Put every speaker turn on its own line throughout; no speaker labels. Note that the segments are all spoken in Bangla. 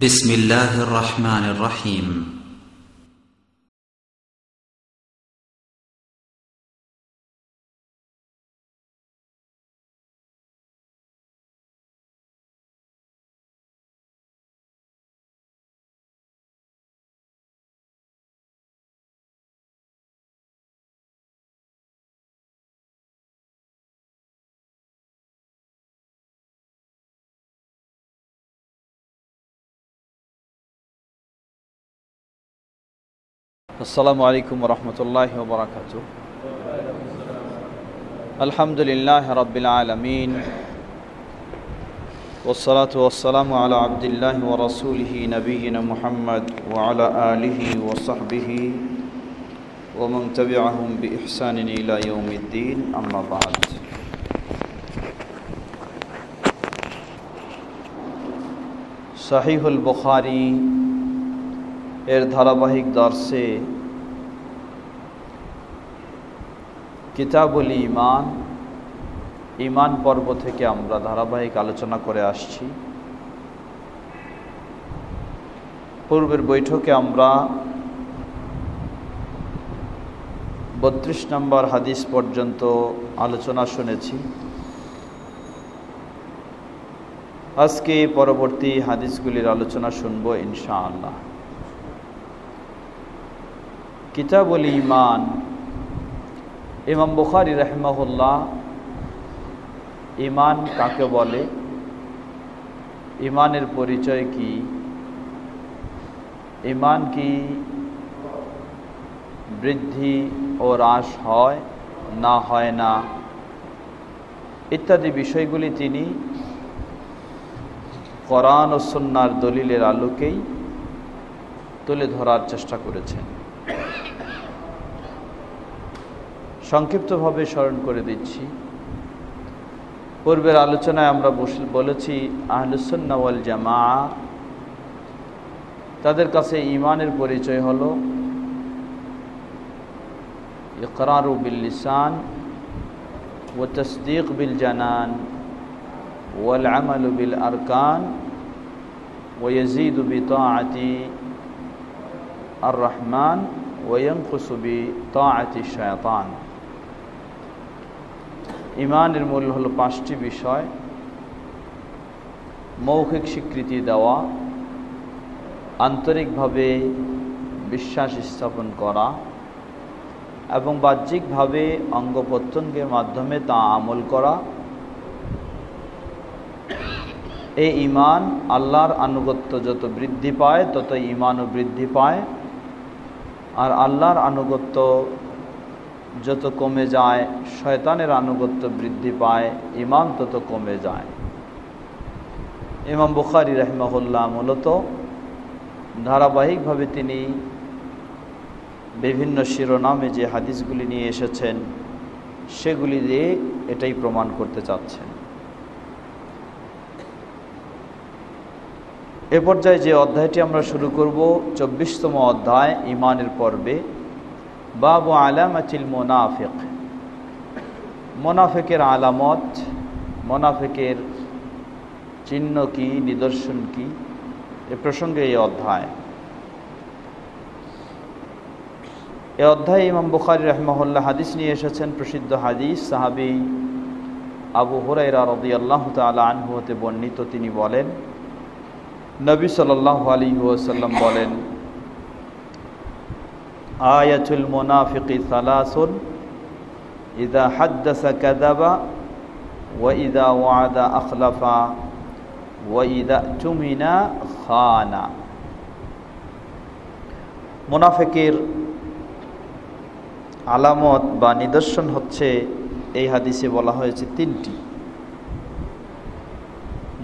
بسم الله الرحمن الرحيم
আসসালামু আলাইকুম ওরহমতুল্লাহি ওয়াবারাকাতুহু। আলহামদুলিল্লাহি রাব্বিল আলামিন ওয়াসসালাতু ওয়াসসালামু আলা আবদিল্লাহি ওয়া রাসূলিহি নবিয়িনা মুহাম্মদ ওয়া আলা আলিহি ওয়া সাহবিহি ওয়া মান তাবি'আহুম বিইহসানিন ইলা ইয়াউমিদ্দিন, আম্মা বা'দ। সহিহুল বুখারী এর ধারাবাহিক দর্সে কিতাবুল ঈমান ঈমান পর্ব থেকে আমরা ধারাবাহিক আলোচনা করে আসছি। পূর্বের বৈঠকে আমরা ৩২ নম্বর হাদিস পর্যন্ত আলোচনা শুনেছি। আজকে পরবর্তী হাদিসগুলির আলোচনা শুনবো ইনশাআল্লাহ। কিতাবুল ঈমান, ইমাম বুখারী রাহিমাহুল্লাহ ঈমান কাকে বলে, ঈমানের পরিচয় কি, ঈমান কি বৃদ্ধি ও হ্রাস হয় না হয় না ইত্যাদি বিষয়গুলি তিনি কোরআন ও সুন্নাহর দলিলের আলোকেই তুলে ধরার চেষ্টা করেছেন। সংক্ষিপ্তভাবে স্মরণ করে দিচ্ছি। পূর্বের আলোচনায় আমরা বলেছি আহলুস সুন্নাহ ওয়াল জামাআহ তাদের কাছে ঈমানের পরিচয় হলো ইকরারু বিল লিসান ওয়া তাসদীক বিল জানান ওয়াল আমালু বিল আরকান ওয়া ইয়াজিদু বিতাআতি আর রহমান ওয়া ইয়ানকুসু বিতাআতি শায়তান। ঈমানের মূল হলো 5টি বিষয়: মৌখিক স্বীকৃতি দেওয়া, আন্তরিকভাবে বিশ্বাস স্থাপন করা এবং বাহ্যিকভাবে অঙ্গ প্রত্যঙ্গের মাধ্যমে তা আমল করা। এই ঈমান আল্লাহর আনুগত্য যত বৃদ্ধি পায় তত ঈমানও বৃদ্ধি পায়, আর আল্লাহর আনুগত্য যত কমে যায়, শয়তানের আনুগত্য বৃদ্ধি পায়, ঈমান তত কমে যায়। ইমাম বুখারী রাহিমাহুল্লাহ মূলত ধারাবাহিকভাবে তিনি বিভিন্ন শিরোনামে যে হাদিসগুলি নিয়ে এসেছেন সেগুলি দিয়ে এটাই প্রমাণ করতে চাচ্ছেন। এ পর্যায়ে যে অধ্যায়টি আমরা শুরু করব 24তম অধ্যায় ঈমানের পর্বে, বাবু আলামাতিল মুনাফিক, মুনাফিকের আলামত, মুনাফিকের চিহ্ন কি, নিদর্শন কি, এ প্রসঙ্গে এই অধ্যায়। এই অধ্যায়ে ইমাম বুখারী রাহিমাহুল্লাহ হাদিস নিয়ে এসেছেন। প্রসিদ্ধ হাদিস সাহাবী আবু হুরায়রা রাদিয়াল্লাহু তাআলা আনহু হতে বর্ণিত। তিনি বলেন, নবী সাল্লাল্লাহু আলাইহি ওয়াসাল্লাম বলেন, আয়াতুল মুনাফিকি সালাসুন, ইযা হাদ্দাসা কাযাবা ওয়া ইযা ওয়া'আদা আখলাফা ওয়া ইযা তুমিনা খানা। মুনাফিকের আলামত বা নিদর্শন হচ্ছে, এই হাদিসে বলা হয়েছে 3টি।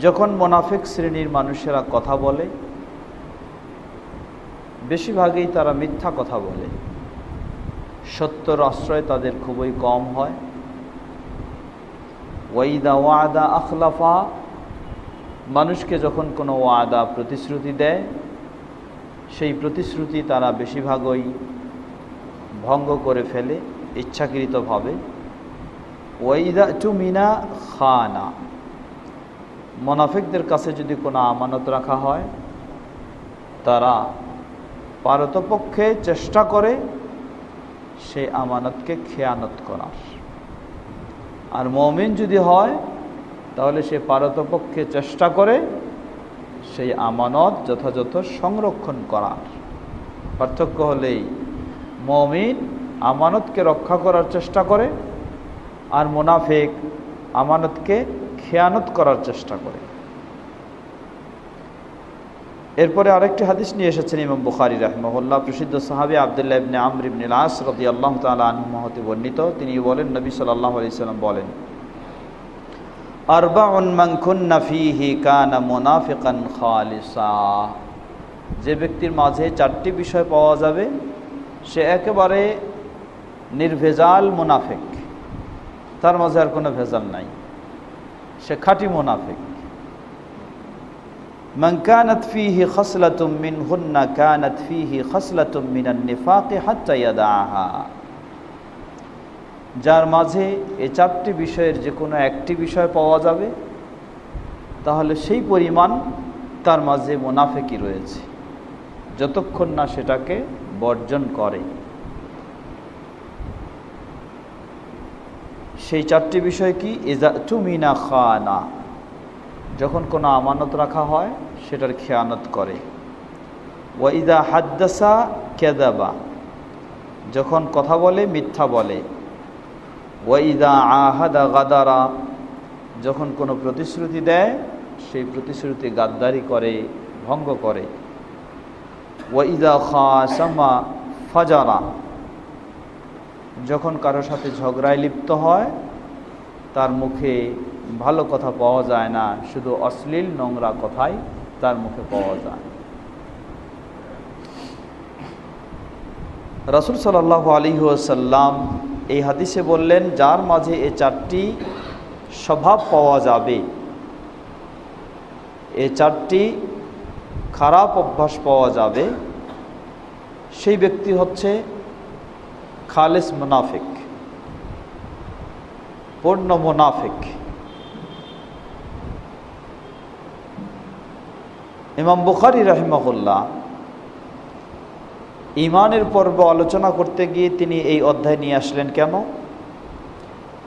যখন মুনাফিক শ্রেণীর মানুষেরা কথা বলে, বেশিরভাগই তারা মিথ্যা কথা বলে, সত্যর আশ্রয় তাদের খুবই কম হয়। ওয়াইদা ওয়াদা আখলাফা, মানুষকে যখন কোনো ওয়াদা প্রতিশ্রুতি দেয়, সেই প্রতিশ্রুতি তারা বেশিরভাগই ভঙ্গ করে ফেলে ইচ্ছাকৃতভাবে। ওয়াইদা তুমিনা খানা, মুনাফিকদের কাছে যদি কোনো আমানত রাখা হয় তারা পারতপক্ষে চেষ্টা করে সেই আমানতকে খেয়ানত করার। আর মুমিন যদি হয় তাহলে সে পারতপক্ষে চেষ্টা করে সেই আমানত যথাযথ সংরক্ষণ করার। পার্থক্য হলেই মুমিন আমানতকে রক্ষা করার চেষ্টা করে আর মুনাফিক আমানতকে খেয়ানত করার চেষ্টা করে। এরপরে আরেকটি হাদিস নিয়ে এসেছেন ইমাম বুখারী রাহিমাহুল্লাহ। প্রসিদ্ধ সাহাবী আব্দুল্লাহ ইবনে আমর ইবনে আল-আস রাদিয়াল্লাহু তাআলা আনহু হতে বর্ণিত, তিনি বলেন, নবী সাল্লাল্লাহু আলাইহি সাল্লাম বলেন, আরবাউন মান কুন্না ফীহি কানা মুনাফিকান খালিসা। যে ব্যক্তির মাঝে চারটি বিষয় পাওয়া যাবে সে একেবারে নির্ভেজাল মুনাফিক, তার মাঝে আর কোনো ভেজাল নাই, সে খাঁটি মুনাফিক। মান কানাত ফীহি খাসলাতুম মিনহুন্না কানাত ফীহি খাসলাতুম মিনান নিফাকি হাত্তা ইয়াদাহা। যার মাঝে এই চারটি বিষয়ের যে কোনো একটি বিষয় পাওয়া যাবে তাহলে সেই পরিমাণ তার মাঝে মুনাফিকি রয়েছে, যতক্ষণ না সেটাকে বর্জন করে। সেই চারটি বিষয় কি? ইযা তুমিনা খানা, যখন কোনো আমানত রাখা হয় সেটার খেয়ানত করে। ওয়া ইযা হাদ্দাসা কাযাবা, যখন কথা বলে মিথ্যা বলে। ওয়া ইযা আহাদা গাদারা, যখন কোনো প্রতিশ্রুতি দেয় সেই প্রতিশ্রুতি গাদ্দারি করে, ভঙ্গ করে। ওয়া ইযা খাসামা ফাজারা, যখন কারোর সাথে ঝগড়ায় লিপ্ত হয় তার মুখে ভালো কথা পাওয়া যায় না, শুধু অশ্লীল নোংরা কথাই তার মুখে পাওয়া যায়। রাসূল সাল্লাল্লাহু আলাইহি ওয়াসাল্লাম এই হাদিসে বললেন, যার মাঝে এই চারটি স্বভাব পাওয়া যাবে, এই চারটি খারাপ অভ্যাস পাওয়া যাবে, সেই ব্যক্তি হচ্ছে খালিস মুনাফিক, পূর্ণ মুনাফিক। ইমাম বুখারী রাহিমাহুল্লাহ ঈমানের পর্ব আলোচনা করতে গিয়ে তিনি এই অধ্যায় নিয়ে আসলেন। কেন?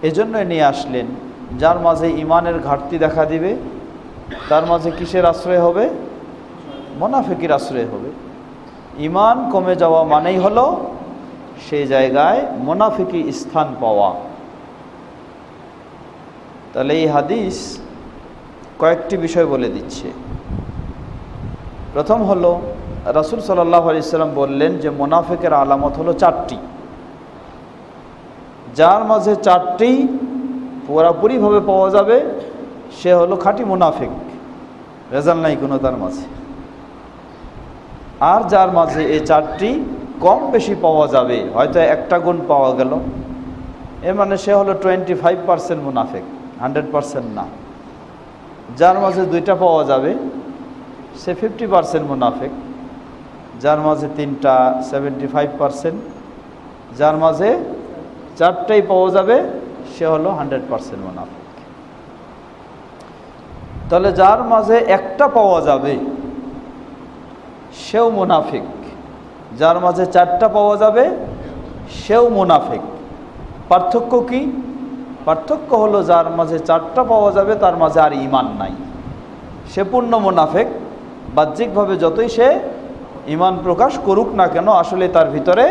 এজন্যই নিয়ে আসলেন, যার মাঝে ঈমানের ঘাটতি দেখা দিবে তার মাঝে কিসের আশ্রয় হবে? মুনাফিকের আশ্রয় হবে। ঈমান কমে যাওয়া মানেই হলো সেই জায়গায় মুনাফিকি স্থান পাওয়া। তাহলে এই হাদিস কয়েকটি বিষয় বলে দিচ্ছে। প্রথম হলো, রাসূল সাল্লাল্লাহু আলাইহি সাল্লাম বললেন যে মুনাফিকের আলামত হলো চারটি। যার মাঝে চারটি পুরোপুরিভাবে পাওয়া যাবে সে হলো খাঁটি মুনাফিক, ভেজাল নাই কোনো তার মাঝে। আর যার মাঝে এই চারটি কম বেশি পাওয়া যাবে, হয়তো একটা গুণ পাওয়া গেল, এর মানে সে হলো 25% মুনাফিক, 100% না। যার মাঝে দুইটা পাওয়া যাবে সে 50% মুনাফিক, যার মাঝে তিনটা 75%, যার মাঝে চারটাই পাওয়া যাবে সে হলো 100% মুনাফিক। তাহলে যার মাঝে একটা পাওয়া যাবে সেও মুনাফিক, যার মাঝে চারটা পাওয়া যাবে সেও মুনাফিক। পার্থক্য কি? পার্থক্য হলো, যার মাঝে চারটা পাওয়া যাবে তার মাঝে আর ঈমান নাই, সে পূর্ণ মুনাফিক। বাহ্যিকভাবে যতই সে ঈমান প্রকাশ করুক না কেন, আসলে তার ভিতরে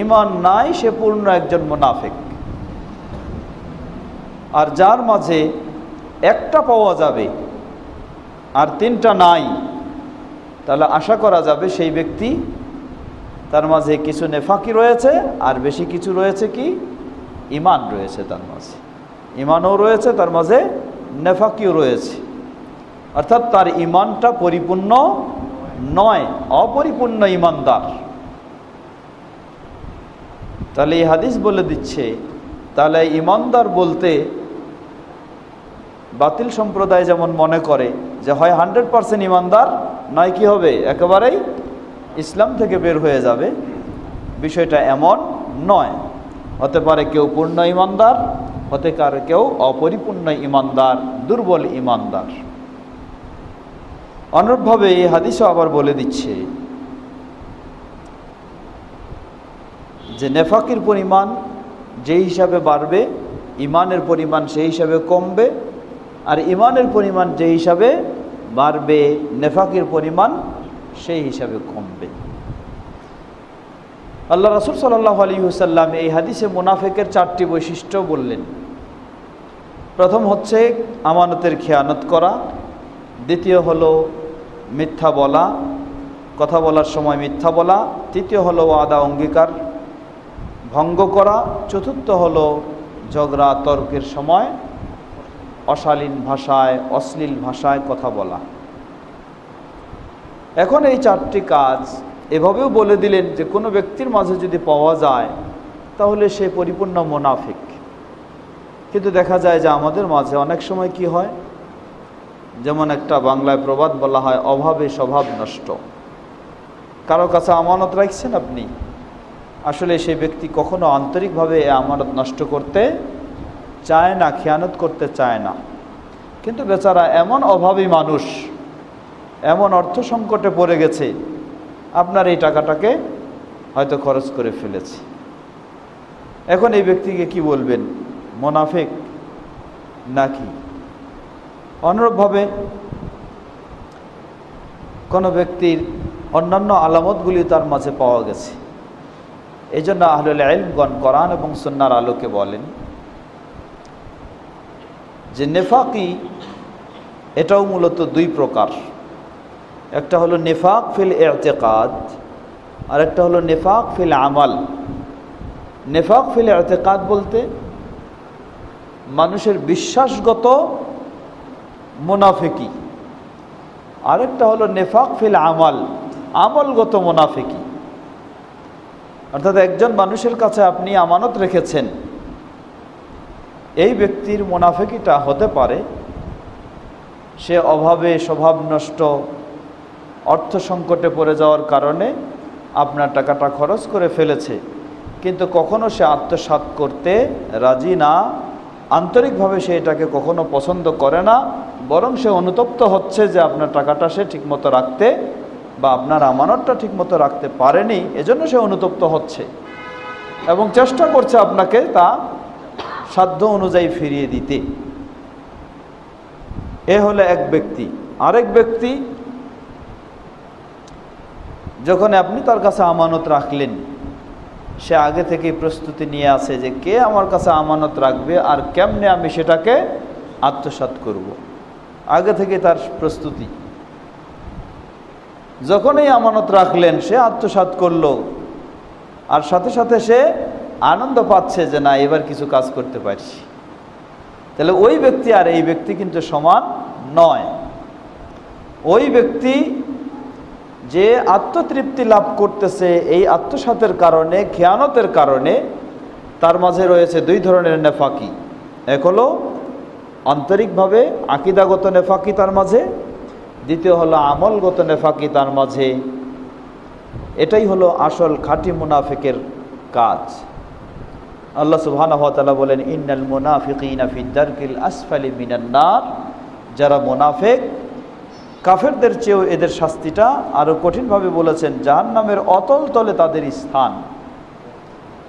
ঈমান নাই, সে পূর্ণ একজন মুনাফিক। আর যার মাঝে একটা পাওয়া যাবে আর তিনটা নাই, তাহলে আশা করা যাবে সেই ব্যক্তি, তার মাঝে কিছু নেফাকি রয়েছে আর বেশি কিছু রয়েছে কি? ঈমান রয়েছে তার মাঝে, ঈমানও রয়েছে, তার মাঝে নেফাকিও রয়েছে। অর্থাৎ তার ঈমানটা পরিপূর্ণ নয়, অপরিপূর্ণ ঈমানদার। তাহলে এই হাদিস বলে দিচ্ছে, তাহলে ঈমানদার বলতে বাতিল সম্প্রদায় যেমন মনে করে যে হয় 100% ঈমানদার, নয় কি হবে একেবারেই ইসলাম থেকে বের হয়ে যাবে, বিষয়টা এমন নয়। হতে পারে কেউ পূর্ণ ঈমানদার, হতে পারে কেউ অপরিপূর্ণ ঈমানদার, দুর্বল ঈমানদার। অনুরূপভাবে এই হাদিসও আবার বলে দিচ্ছে যে নেফাকির পরিমাণ যেই হিসাবে বাড়বে ইমানের পরিমাণ সেই হিসাবে কমবে, আর ইমানের পরিমাণ যেই হিসাবে বাড়বে নেফাকির পরিমাণ সেই হিসাবে কমবে। আল্লাহ রাসূল সাল্লাল্লাহু আলাইহি ওয়াসাল্লাম এই হাদিসে মুনাফিকের 4টি বৈশিষ্ট্য বললেন। প্রথম হচ্ছে আমানতের খেয়ানত করা, দ্বিতীয় হলো মিথ্যা বলা, কথা বলার সময় মিথ্যা বলা, তৃতীয় হলো ওয়াদা অঙ্গীকার ভঙ্গ করা, চতুর্থ হলো ঝগড়া তর্কের সময় অশালীন ভাষায় অশ্লীল ভাষায় কথা বলা। এখন এই 4টি কাজ এভাবেও বলে দিলেন যে কোনো ব্যক্তির মাঝে যদি পাওয়া যায় তাহলে সে পরিপূর্ণ মুনাফিক। কিন্তু দেখা যায় যে আমাদের মাঝে অনেক সময় কি হয়, যেমন একটা বাংলায় প্রবাদ বলা হয়, অভাবে স্বভাব নষ্ট। কারো কাছে আমানত রাখছেন আপনি, আসলে সেই ব্যক্তি কখনো আন্তরিকভাবে এই আমানত নষ্ট করতে চায় না, খেয়ানত করতে চায় না, কিন্তু বেচারা এমন অভাবী মানুষ, এমন অর্থ সংকটে পড়ে গেছে, আপনার এই টাকাটাকে হয়তো খরচ করে ফেলেছে। এখন এই ব্যক্তিকে কি বলবেন, মুনাফিক নাকি? অনুরূপভাবে কোনো ব্যক্তির অন্যান্য আলামতগুলি তার মাঝে পাওয়া গেছে। এই জন্য আহলুল ইলমগণ কোরআন এবং সুন্নাহর আলোকে বলেন যে নেফাকি এটাও মূলত 2 প্রকার। একটা হলো নেফাক ফিল ইতিকাদ, আর একটা হলো নেফাক ফিল আমাল। নেফাক ফিল ইতিকাদ বলতে মানুষের বিশ্বাসগত মুনাফিকি, আরেকটা হলো নেফাক ফিল আমাল, আমলগত মুনাফিকি। অর্থাৎ একজন মানুষের কাছে আপনি আমানত রেখেছেন, এই ব্যক্তির মুনাফিকিটা হতে পারে সে অভাবে স্বভাব নষ্ট, অর্থ সংকটে পড়ে যাওয়ার কারণে আপনার টাকাটা খরচ করে ফেলেছে, কিন্তু কখনো সে আত্মসাৎ করতে রাজি না, আন্তরিকভাবে সে এটাকে কখনো পছন্দ করে না, বরং সে অনুতপ্ত হচ্ছে যে আপনার টাকাটা সে ঠিকমতো রাখতে বা আপনার আমানতটা ঠিকমতো রাখতে পারেনি, এজন্য সে অনুতপ্ত হচ্ছে এবং চেষ্টা করছে আপনাকে তা সাধ্য অনুযায়ী ফিরিয়ে দিতে। এ হলো এক ব্যক্তি। আরেক ব্যক্তি, যখন আপনি তার কাছে আমানত রাখলেন, সে আগে থেকে প্রস্তুতি নিয়ে আছে যে কে আমার কাছে আমানত রাখবে আর কেমনে আমি সেটাকে আত্মসাৎ করব, আগে থেকে তার প্রস্তুতি। যখনই আমানত রাখলেন সে আত্মসাৎ করলো, আর সাথে সাথে সে আনন্দ পাচ্ছে যে না এবার কিছু কাজ করতে পারছি। তাহলে ওই ব্যক্তি আর এই ব্যক্তি কিন্তু সমান নয়। ওই ব্যক্তি যে আত্মতৃপ্তি লাভ করতেছে এই আত্মসাতের কারণে, খেয়ানতের কারণে, তার মাঝে রয়েছে 2 ধরনের নেফাকি। এক হলো আন্তরিকভাবে আকীদাগত নেফাকি তার মাঝে, দ্বিতীয় হলো আমলগত নেফাকি তার মাঝে। এটাই হলো আসল খাঁটি মুনাফিকের কাজ। আল্লাহ সুবহানাহু ওয়া তাআলা বলেন, ইন্নাল মুনাফিকিনা ফি দারকিল আসফালি মিনান নার। যারা মুনাফিক, কাফেরদের চেয়েও এদের শাস্তিটা আরো কঠিনভাবে বলেছেন, জাহান্নামের অতল তলে তাদের স্থান।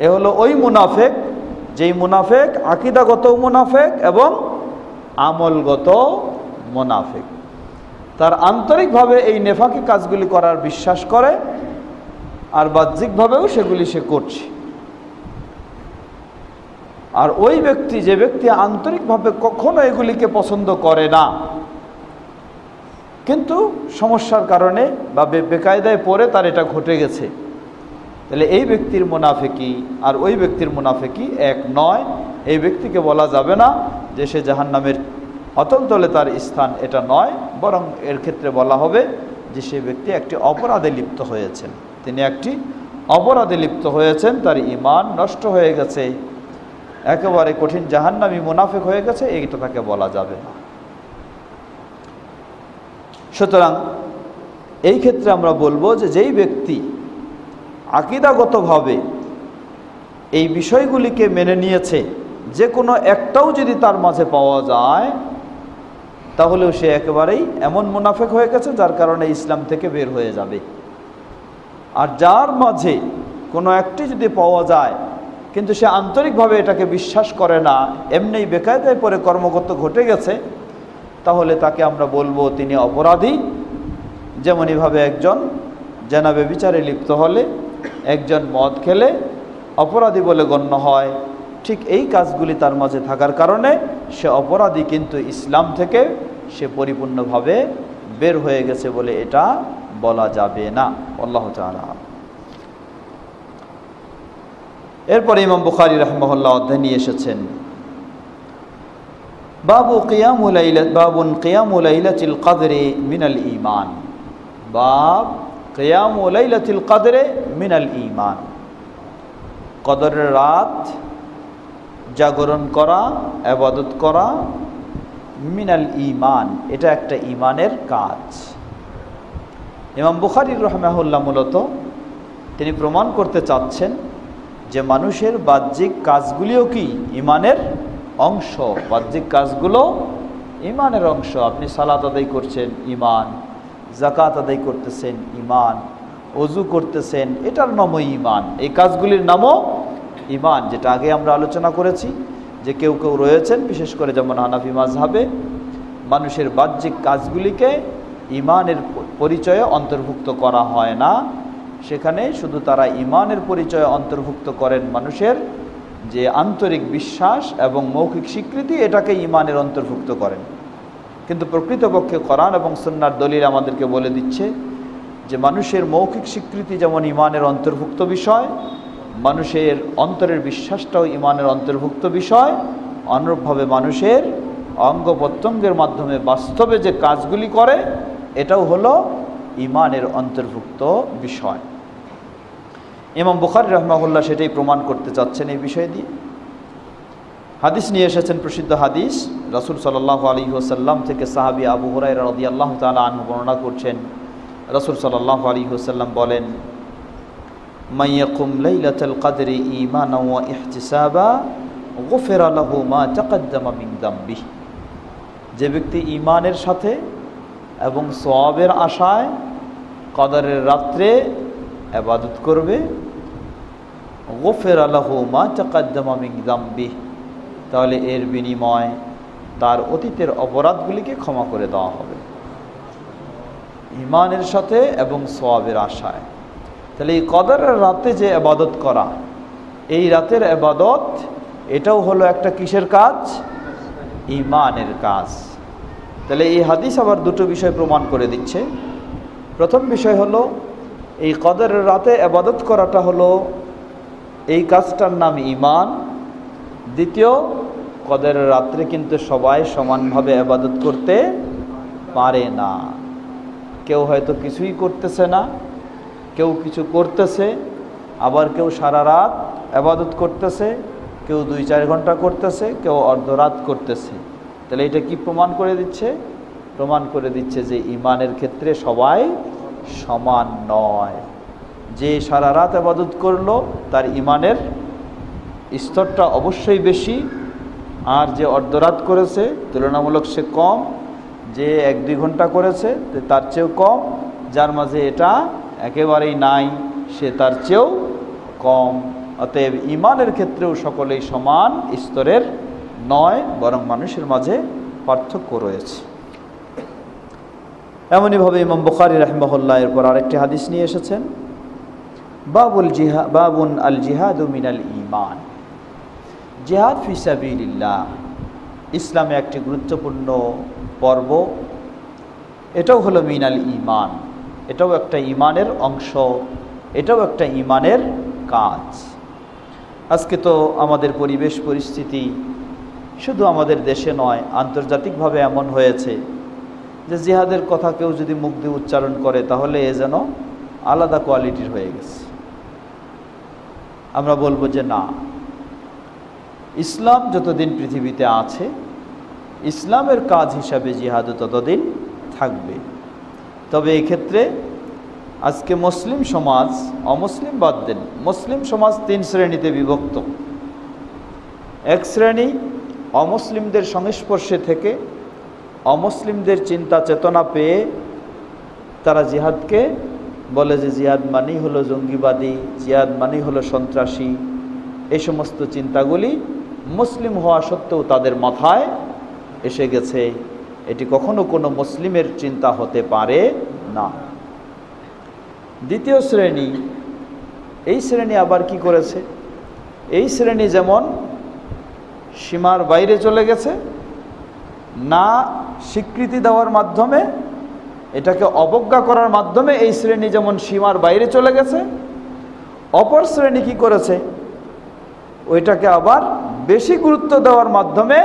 এ হলো ওই মুনাফিক যেই মুনাফিক আকীদাগত মুনাফিক এবং আমলগত মুনাফিক। তার আন্তরিকভাবে এই নেফাকি কাজগুলি করার বিশ্বাস করে, আর বাহ্যিকভাবেও সেগুলি সে করছে। আর ওই ব্যক্তি, যে ব্যক্তি আন্তরিকভাবে কখনো এগুলিকে পছন্দ করে না, কিন্তু সমস্যার কারণে বা বেকায়দায় পড়ে তার এটা ঘটে গেছে, তাহলে এই ব্যক্তির মুনাফিকি আর ওই ব্যক্তির মুনাফিকি এক নয়। এই ব্যক্তিকে বলা যাবে না যে সে জাহান্নামের অতল তলে তার স্থান, এটা নয়, বরং এর ক্ষেত্রে বলা হবে যে সে ব্যক্তি একটি অপরাধে লিপ্ত হয়েছেন, তিনি একটি অপরাধে লিপ্ত হয়েছেন, তার ঈমান নষ্ট হয়ে গেছে, একেবারে কঠিন জাহান্নামী মুনাফিক হয়ে গেছে, এইটা তাকে বলা যাবে না। সুতরাং এই ক্ষেত্রে আমরা বলবো যে যেই ব্যক্তি আকীদাগতভাবে এই বিষয়গুলিকে মেনে নিয়েছে, যে কোনো একটাও যদি তার মাঝে পাওয়া যায় তাহলেও সে একেবারেই এমন মুনাফিক হয়ে গেছে যার কারণে ইসলাম থেকে বের হয়ে যাবে। আর যার মাঝে কোনো একটি যদি পাওয়া যায় কিন্তু সে আন্তরিকভাবে এটাকে বিশ্বাস করে না, এমনি বেকায়দায় পরে কর্মগত ঘটে গেছে, তাহলে তাকে আমরা বলবো তিনি অপরাধী। যেমনইভাবে একজন জেনা ব্যভিচারে লিপ্ত হলে, একজন মদ খেলে অপরাধী বলে গণ্য হয়, ঠিক এই কাজগুলি তার মাঝে থাকার কারণে সে অপরাধী, কিন্তু ইসলাম থেকে সে পরিপূর্ণভাবে বের হয়ে গেছে বলে এটা বলা যাবে না। আল্লাহু তাআলা। এরপরে ইমাম বুখারী রাহিমাহুল্লাহ অধ্যায় নিয়ে এসেছেন বাবুন কিয়ামু লাইলাতিল কদরি মিনাল ঈমান। বাব কিয়ামু লাইলাতিল কদরি মিনাল ঈমান। কদরের রাত জাগরণ করা, ইবাদত করা, মিনাল ঈমান, এটা একটা ঈমানের কাজ। ইমাম বুখারী রাহিমাহুল্লাহ মূলত তিনি প্রমাণ করতে চাচ্ছেন যে মানুষের বাহ্যিক কাজগুলিও কি ঈমানের অংশ। বাহ্যিক কাজগুলো ঈমানের অংশ। আপনি সালাত আদায় করছেন, ঈমান। যাকাত আদায় করতেছেন, ঈমান। ওযু করতেছেন, এটার নামও ঈমান। এই কাজগুলির নামও ঈমান, যেটা আগে আমরা আলোচনা করেছি যে কেউ কেউ রয়েছেন, বিশেষ করে যেমন হানাফি মাযহাবে, মানুষের বাহ্যিক কাজগুলিকে ঈমানের পরিচয়ে অন্তর্ভুক্ত করা হয় না। সেখানে শুধু তারা ঈমানের পরিচয়ে অন্তর্ভুক্ত করেন মানুষের যে আন্তরিক বিশ্বাস এবং মৌখিক স্বীকৃতি, এটাকে ঈমানের অন্তর্ভুক্ত করেন। কিন্তু প্রকৃতপক্ষে কোরআন এবং সুন্নাহর দলিল আমাদেরকে বলে দিচ্ছে যে মানুষের মৌখিক স্বীকৃতি যেমন ঈমানের অন্তর্ভুক্ত বিষয়, মানুষের অন্তরের বিশ্বাসটাও ঈমানের অন্তর্ভুক্ত বিষয়। অনুরূপভাবে মানুষের অঙ্গ প্রত্যঙ্গের মাধ্যমে বাস্তবে যে কাজগুলি করে, এটাও হলো ঈমানের অন্তর্ভুক্ত বিষয়। ইমাম বুখারী রাহিমাহুল্লাহ সেটাই প্রমাণ করতে চাচ্ছেন এই বিষয় দিয়ে। হাদিস নিয়ে এসেছেন, প্রসিদ্ধ হাদিস, রাসূল সাল্লাল্লাহু আলাইহি ওয়াসাল্লাম থেকে সাহাবী আবু হুরায়রা রাদিয়াল্লাহু তাআলা আনহু বর্ণনা করছেন, রাসূল সাল্লাল্লাহু আলাইহি ওয়াসাল্লাম বলেন, মান ইয়াকুম লাইলাতাল কদরি ঈমানান ওয়া ইহতিসাবা গুফিরা লাহু মা তাকদ্দামা মিন যামবিহি। যে ব্যক্তি ঈমানের সাথে এবং সওয়াবের আশায় কদরের রাত্রে ইবাদত করবে, গুফিরা লাহু মা তাকদ্দামা মিন যামবিহি, তাহলে এর বিনিময় তার অতীতের অপরাধগুলিকে ক্ষমা করে দেওয়া হবে। ঈমানের সাথে এবং সওয়াবের আশায়। তাহলে এই কদরের রাতে যে ইবাদত করা, এই রাতের ইবাদত, এটাও হলো একটা কিসের কাজ? ঈমানের কাজ। তাহলে এই হাদিস আবার দুটো বিষয় প্রমাণ করে দিচ্ছে। প্রথম বিষয় হলো এই কদরের রাতে ইবাদত করাটা হলো, এই কাজটার নাম ঈমান। দ্বিতীয়, কদরের রাত্রে কিন্তু সবাই সমানভাবে ইবাদত করতে পারে না। কেউ হয়তো কিছুই করতেছে না, কেউ কিছু করতেছে, আবার কেউ সারা রাত ইবাদত করতেছে, কেউ 2-4 ঘন্টা করতেছে, কেউ অর্ধরাত করতেছে। তাহলে এটা কি প্রমাণ করে দিচ্ছে? প্রমাণ করে দিচ্ছে যে ঈমানের ক্ষেত্রে সবাই সমান নয়। যে সারা রাত ইবাদত করলো তার ঈমানের স্তরটা অবশ্যই বেশি, আর যে অর্ধরাত করেছে তুলনামূলক সে কম। যে 1-2 ঘন্টা করেছে তার চেয়েও কম। যার মাঝে এটা একেবারেই নাই, সে তার চেয়েও কম। অতএব ঈমানের ক্ষেত্রেও সকলেই সমান স্তরের নয়, বরং মানুষের মাঝে পার্থক্য রয়েছে। এমনইভাবে ইমাম বুখারী রাহিমাহুল্লাহ এরপর আরেকটি হাদিস নিয়ে এসেছেন, বাবুন আল জিহাদু মিনাল ঈমান। জিহাদ ফি সাবিলিল্লাহ ইসলামে একটি গুরুত্বপূর্ণ পর্ব। এটাও হলো মিনাল ঈমান, এটাও একটা ঈমানের অংশ, এটাও একটা ঈমানের কাজ। আজকে তো আমাদের পরিবেশ পরিস্থিতি শুধু আমাদের দেশে নয়, আন্তর্জাতিকভাবে এমন হয়েছে যে জিহাদের কথা কেউ যদি মুখ দিয়ে উচ্চারণ করে তাহলে এ যেন আলাদা কোয়ালিটির হয়ে গেছে। আমরা বলবো যে না, ইসলাম যতদিন পৃথিবীতে আছে, ইসলামের কাজ হিসাবে জিহাদও ততদিন থাকবে। তবে এই ক্ষেত্রে আজকে মুসলিম সমাজ, অমুসলিম বাদ দেন, মুসলিম সমাজ 3 শ্রেণীতে বিভক্ত। এক শ্রেণী অমুসলিমদের সংস্পর্শে থেকে অমুসলিমদের চিন্তা চেতনা পেয়ে তারা জিহাদকে বলে যে জিহাদ মানেই হলো জঙ্গিবাদী, জিহাদ মানেই হলো সন্ত্রাসী। এই সমস্ত চিন্তাগুলি মুসলিম হওয়া সত্ত্বেও তাদের মাথায় এসে গেছে। এটি কখনো কোনো মুসলিমের চিন্তা হতে পারে না। দ্বিতীয় শ্রেণী, এই শ্রেণী আবার কি করেছে? এই শ্রেণী যেমন সীমার বাইরে চলে গেছে, না স্বীকৃতি দেওয়ার মাধ্যমে, এটাকে অবজ্ঞা করার মাধ্যমে এই শ্রেণী যেমন সীমার বাইরে চলে গেছে, অপর শ্রেণী কি করেছে? ওইটাকে আবার বেশি গুরুত্ব দেওয়ার মাধ্যমে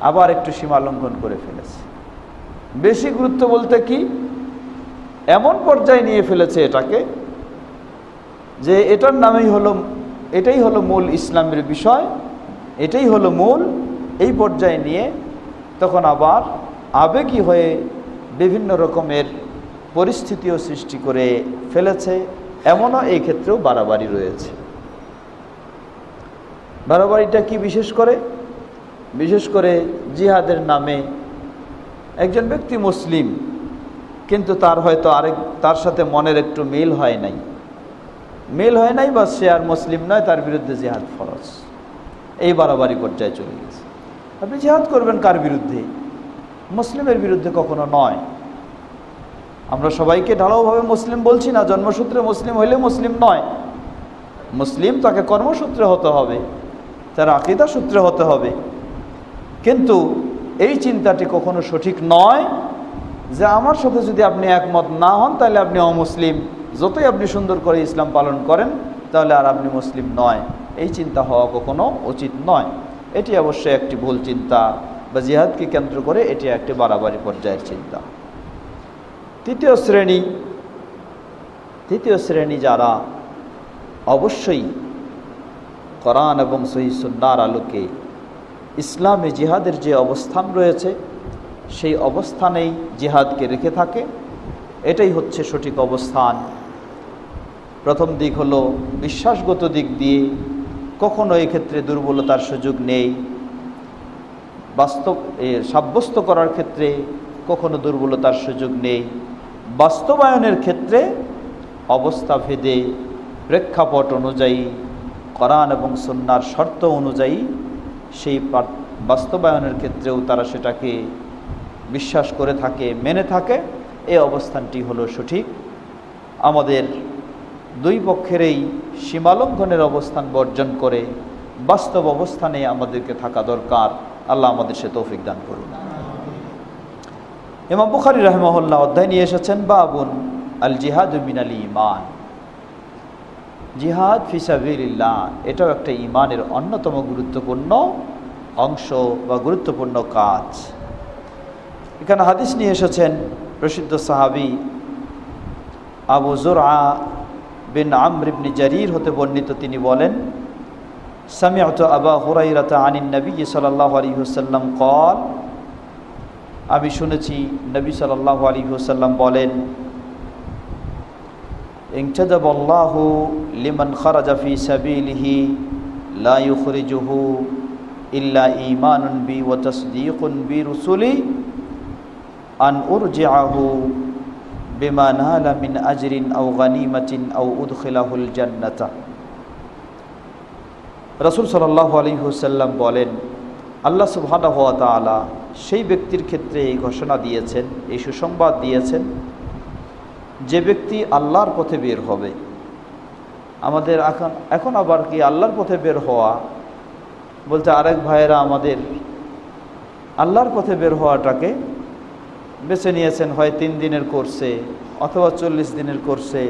আবার একটু সীমা লঙ্ঘন করে ফেলেছে। বেশি গুরুত্ব বলতে কি, এমন পর্যায়ে নিয়ে ফেলেছে এটাকে যে এটার নামেই হলো, এটাই হলো মূল ইসলামের বিষয়, এটাই হলো মূল। এই পর্যায়ে নিয়ে তখন আবার আবেগী হয়ে বিভিন্ন রকমের পরিস্থিতিও সৃষ্টি করে ফেলেছে। এমনও এই ক্ষেত্রেও বাড়াবাড়ি রয়েছে। বাড়াবাড়িটা কি? বিশেষ করে জিহাদের নামে একজন ব্যক্তি মুসলিম, কিন্তু তার হয়তো তার সাথে মনের একটু মিল হয় নাই, বা সে আর মুসলিম নয়, তার বিরুদ্ধে জিহাদ ফরজ। এই বাড়াবাড়ি পর্যায়ে চলে গেছে। আপনি জিহাদ করবেন কার বিরুদ্ধে? মুসলিমের বিরুদ্ধে কখনো নয়। আমরা সবাইকে ঢালাওভাবে মুসলিম বলছি না। জন্মসূত্রে মুসলিম হইলে মুসলিম নয়। মুসলিম তাকে কর্মসূত্রে হতে হবে, তার আকীদা সূত্রে হতে হবে। কিন্তু এই চিন্তাটি কখনো সঠিক নয় যে আমার সাথে যদি আপনি একমত না হন তাহলে আপনি অমুসলিম, যতই আপনি সুন্দর করে ইসলাম পালন করেন তাহলে আর আপনি মুসলিম নয়। এই চিন্তা হওয়া কখনো উচিত নয়। এটি অবশ্যই একটি ভুল চিন্তা, বা জিহাদকে কেন্দ্র করে এটি একটি বাড়াবাড়ি পর্যায়ের চিন্তা। তৃতীয় শ্রেণী যারা অবশ্যই কোরআন এবং সহিহ সুন্নাহর আলোকে ইসলামে জিহাদের যে অবস্থান রয়েছে সেই অবস্থানেই জিহাদকে রেখে থাকে, এটাই হচ্ছে সঠিক অবস্থান। প্রথম দিক হলো বিশ্বাসগত দিক দিয়ে কখনো এই ক্ষেত্রে দুর্বলতার সুযোগ নেই। সাব্যস্ত করার ক্ষেত্রে কখনো দুর্বলতার সুযোগ নেই। বাস্তবায়নের ক্ষেত্রে অবস্থা ভেদে, প্রেক্ষাপট অনুযায়ী, কোরআন এবং সুন্নাহর শর্ত অনুযায়ী সেই বাস্তবায়নের ক্ষেত্রেও তারা সেটাকে বিশ্বাস করে থাকে, মেনে থাকে। এই অবস্থানটি হলো সঠিক। আমাদের দুই পক্ষেরই সীমালঙ্ঘনের অবস্থান বর্জন করে বাস্তব অবস্থানে আমাদেরকে থাকা দরকার। আল্লাহ আমাদের সে তৌফিক দান করুন। ইমাম বুখারী রাহিমাহুল্লাহ অধ্যায় নিয়ে এসেছেন বাবুন আল জিহাদু মিনাল ঈমান। জিহাদ ফি সাবিলিল্লাহ এটাও একটা ঈমানের অন্যতম গুরুত্বপূর্ণ অংশ বা গুরুত্বপূর্ণ কাজ। এখানে হাদিস নিয়ে এসেছেন প্রসিদ্ধ সাহাবী আবু যুরআ বিন আমর ইবনে জারীর হতে বর্ণিত। তিনি বলেন, সামি'তু আবা হুরায়রা আনিন নবী সাল্লাল্লাহু আলাইহি ওয়াসাল্লাম ক্বাল, আমি শুনেছি নবী সাল্লাল্লাহু আলাইহি ওয়াসাল্লাম বলেন, ইনতাজাবাল্লাহু লিমান খারাজা ফি সাবিলিহি লা ইউখরিজুহু ইল্লা ঈমানুন বি ওয়া তাসদীকুন বি রুসুলি আন উরজিআহু বিমা নালা মিন আজরিন আও গানিমাতিন আও উদখিলাহুল জান্নাতা। রাসূল সাল্লাল্লাহু আলাইহি ওয়াসাল্লাম বলেন, আল্লাহ সুবহানাহু ওয়া তাআলা সেই ব্যক্তির ক্ষেত্রে এই ঘোষণা দিয়েছেন, এই সুসংবাদ দিয়েছেন, যে ব্যক্তি আল্লাহর পথে বের হবে। আমাদের এখন আবার কি আল্লাহর পথে বের হওয়া বলতে আরেক ভাইয়েরা আমাদের আল্লাহর পথে বের হওয়াটাকে বেছে নিয়েছেন, হয় 3 দিনের কোর্সে অথবা 40 দিনের কোর্সে।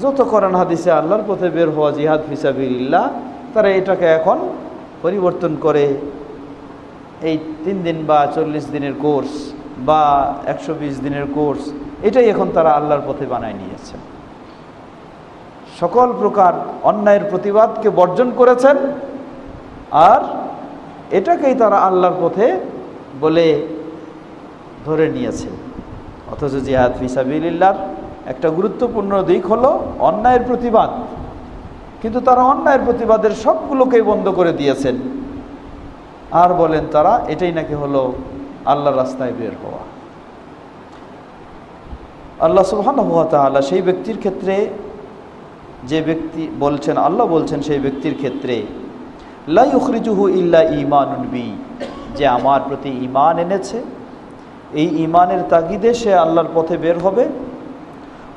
যত কোরআন হাদিসে আল্লাহর পথে বের হওয়া জিহাদ ফি সাবিলিল্লাহ, তারা এটাকে এখন পরিবর্তন করে এই 3 দিন বা 40 দিনের কোর্স বা 120 দিনের কোর্স, এটাই এখন তারা আল্লাহর পথে বানায় নিয়েছেন। সকল প্রকার অন্যায়ের প্রতিবাদকে বর্জন করেছেন, আর এটাকেই তারা আল্লাহর পথে বলে ধরে নিয়েছেন। অথচ জিহাদ ফি সাবিলিল্লাহর একটা গুরুত্বপূর্ণ দিক হলো অন্যায়ের প্রতিবাদ, কিন্তু তারা অন্যায়ের প্রতিবাদের সবগুলোকেই বন্ধ করে দিয়েছেন। আর বলেন তারা এটাই নাকি হলো আল্লাহর রাস্তায় বের হওয়া। আল্লাহ সুবহানাহু ওয়া তাআলা সেই ব্যক্তির ক্ষেত্রে, যে ব্যক্তি বলছেন, আল্লাহ বলছেন সেই ব্যক্তির ক্ষেত্রে, লা ইউখরিজুহু ইল্লা ঈমানুন বি, যে আমার প্রতি ঈমান এনেছে, এই ঈমানের তাগিদে সে আল্লাহর পথে বের হবে।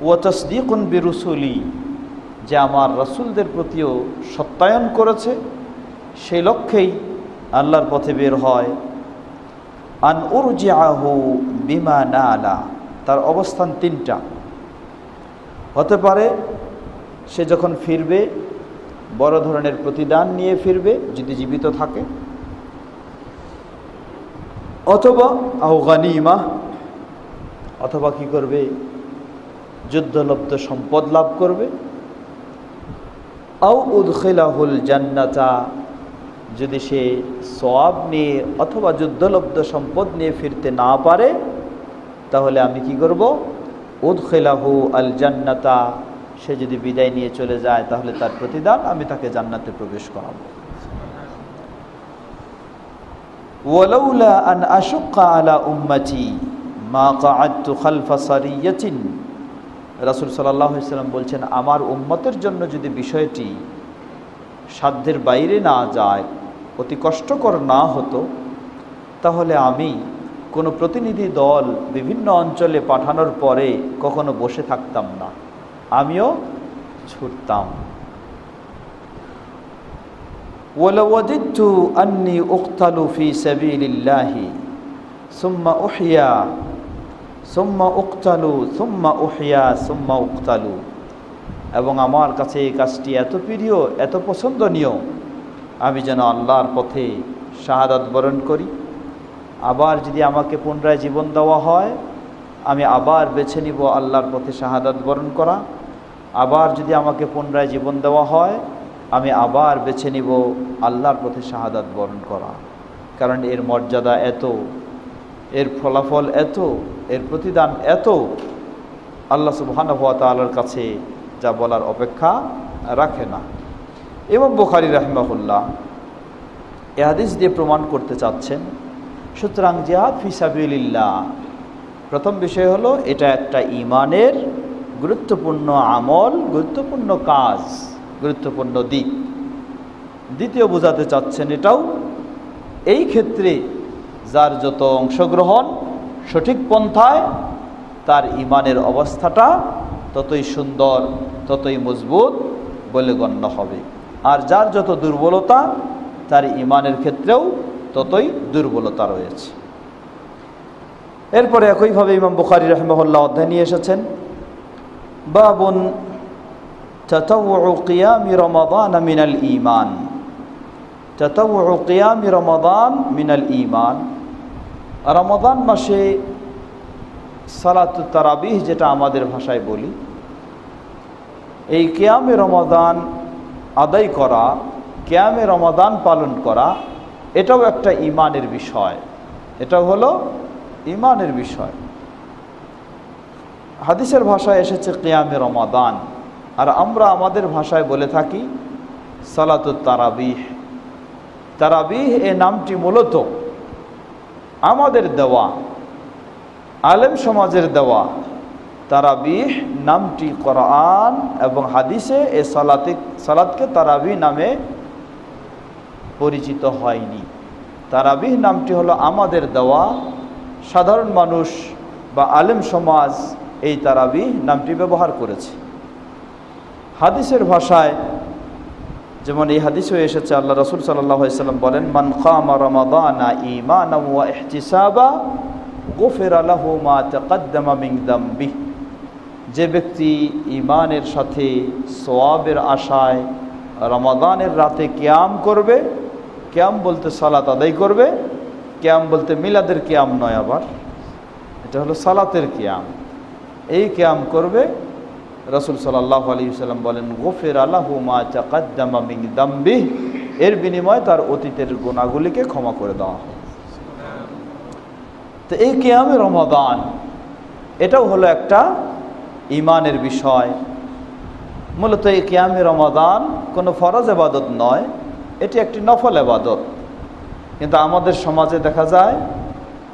ওয়া তাসদীকুন বিরুসুলি, যে আমার রাসূলদের প্রতিও সত্যায়ন করেছে, সেই লক্ষ্যেই আল্লাহর পথে বের হয়। আন উরজিআহু বিমা নালা, তার অবস্থান তিনটা হতে পারে। সে যখন ফিরবে বড় ধরনের প্রতিদান নিয়ে ফিরবে যদি জীবিত থাকে, অথবা আও গানিমা, অথবা কি করবে, যুদ্ধলব্ধ সম্পদ লাভ করবে। আও উদখিলাহুল জান্নাতা, যদি সে সওয়াব নিয়ে অথবা যুদ্ধলব্ধ সম্পদ নিয়ে ফিরতে না পারে, তাহলে আমি কি করব, উদখিলাহু আল জান্নাতা, সে যদি বিদায় নিয়ে চলে যায় তাহলে তার প্রতিদান আমি তাকে জান্নাতে প্রবেশ করাবো। ওয়ালাউলা আন আশুক্কা আলা উম্মতি মা কাআদতু খালফা সারিয়াতিন, রাসূল সাল্লাল্লাহু আলাইহি ওয়াসাল্লাম বলছেন, আমার উম্মতের জন্য যদি বিষয়টি সাধ্যের বাইরে না যায়, অতি কষ্টকর না হতো, তাহলে আমি কোনো প্রতিনিধি দল বিভিন্ন অঞ্চলে পাঠানোর পরে কখনো বসে থাকতাম না, আমিও ছুটতাম। ওয়ালাওয়াদিতু আন্নী উকতালু ফি সাবিলিল্লাহি সুম্মা উহইয়া সুম্মা উকতালু সুম্মা উহইয়া সুম্মা উকতালু, এবং আমার কাছে এই কাজটি এত প্রিয়, এত পছন্দনীয়, আমি যেন আল্লাহর পথে শাহাদাত বরণ করি, আবার যদি আমাকে পুনরায় জীবন দেওয়া হয় আমি আবার বেছে নিব আল্লাহর পথে শাহাদাত বরণ করা, আবার যদি আমাকে পুনরায় জীবন দেওয়া হয় আমি আবার বেছে নিব আল্লাহর পথে শাহাদাত বরণ করা। কারণ এর মর্যাদা এত, এর ফলাফল এত, এর প্রতিদান এত, আল্লাহ সুবহানাহু ওয়া তাআলার কাছে যা বলার অপেক্ষা রাখে না। ইমাম বুখারী রাহিমাহুল্লাহ এই হাদিস দিয়ে প্রমাণ করতে চাচ্ছেন, সুতরাং জিহাদ ফি সাবিলিল্লাহ, প্রথম বিষয় হলো এটা একটা ঈমানের গুরুত্বপূর্ণ আমল, গুরুত্বপূর্ণ কাজ, গুরুত্বপূর্ণ দিক। দ্বিতীয় বোঝাতে চাচ্ছেন এটাও, এই ক্ষেত্রে যার যত অংশগ্রহণ সঠিক পন্থায়, তার ঈমানের অবস্থাটা ততই সুন্দর, ততই মজবুত বলে গণ্য হবে। আর যার যত দুর্বলতা, তার ঈমানের ক্ষেত্রেও ততই দুর্বলতা রয়েছে। এরপরে একইভাবে ইমাম বুখারী রাহিমাহুল্লাহ অধ্যায় নিয়ে এসেছেন, বাবুন তাতাওউউ কিয়ামি রমাদান মিনাল ঈমান, তাতাওউউ কিয়ামি রমাদান মিনাল ঈমান, রমাদান মাসে সালাতুত তারাবিহ যেটা আমাদের ভাষায় বলি, এই কিয়ামে রমাদান আদায় করা, কিয়ামে রমাদান পালন করা, এটাও একটা ঈমানের বিষয়, এটাও হলো ঈমানের বিষয়। হাদিসের ভাষায় এসেছে কিয়ামে রমাদান, আর আমরা আমাদের ভাষায় বলে থাকি সালাতুত তারাবিহ। তারাবিহ এই নামটি মূলত আমাদের দেওয়া, আলেম সমাজের দেওয়া। তারাবিহ নামটি কোরআন এবং হাদিসে এ সালাতকে তারাবিহ নামে পরিচিত হয়নি। তারাবিহ নামটি হলো আমাদের দেওয়া, সাধারণ মানুষ বা আলেম সমাজ এই তারাবিহ নামটি ব্যবহার করেছে। হাদিসের ভাষায় যেমন এই হাদিসে এসেছে, আল্লাহ রাসূল সাল্লাল্লাহু আলাইহি ওয়াসাল্লাম বলেন, মান কামা রমাদানা ঈমানান ওয়া ইহতিসাবা গুফিরা লাহু মা তাকাদ্দামা মিন যামবি, যে ব্যক্তি ঈমানের সাথে সওয়াবের আশায় রমাদানের রাতে কিয়াম করবে, কিয়াম বলতে সালাত আদায় করবে, কিয়াম বলতে মিলাদের কিয়াম নয়, আবার এটা হলো সালাতের কিয়াম, এই কিয়াম করবে, রাসূল সাল্লাল্লাহু আলাইহি ওয়াসাল্লাম বলেন গুফিরা লাহু মা তাকাদ্দামা মিন যামবি, এর বিনিময়ে তার অতীতের গুনাহগুলিকে ক্ষমা করে দেওয়া হবে। তো এই কিয়ামে রমাদান এটাও হলো একটা ঈমানের বিষয়। মূলত এই কিয়ামে রমাদান কোনো ফরজ ইবাদত নয়, এটি একটি নফল ইবাদত। কিন্তু আমাদের সমাজে দেখা যায়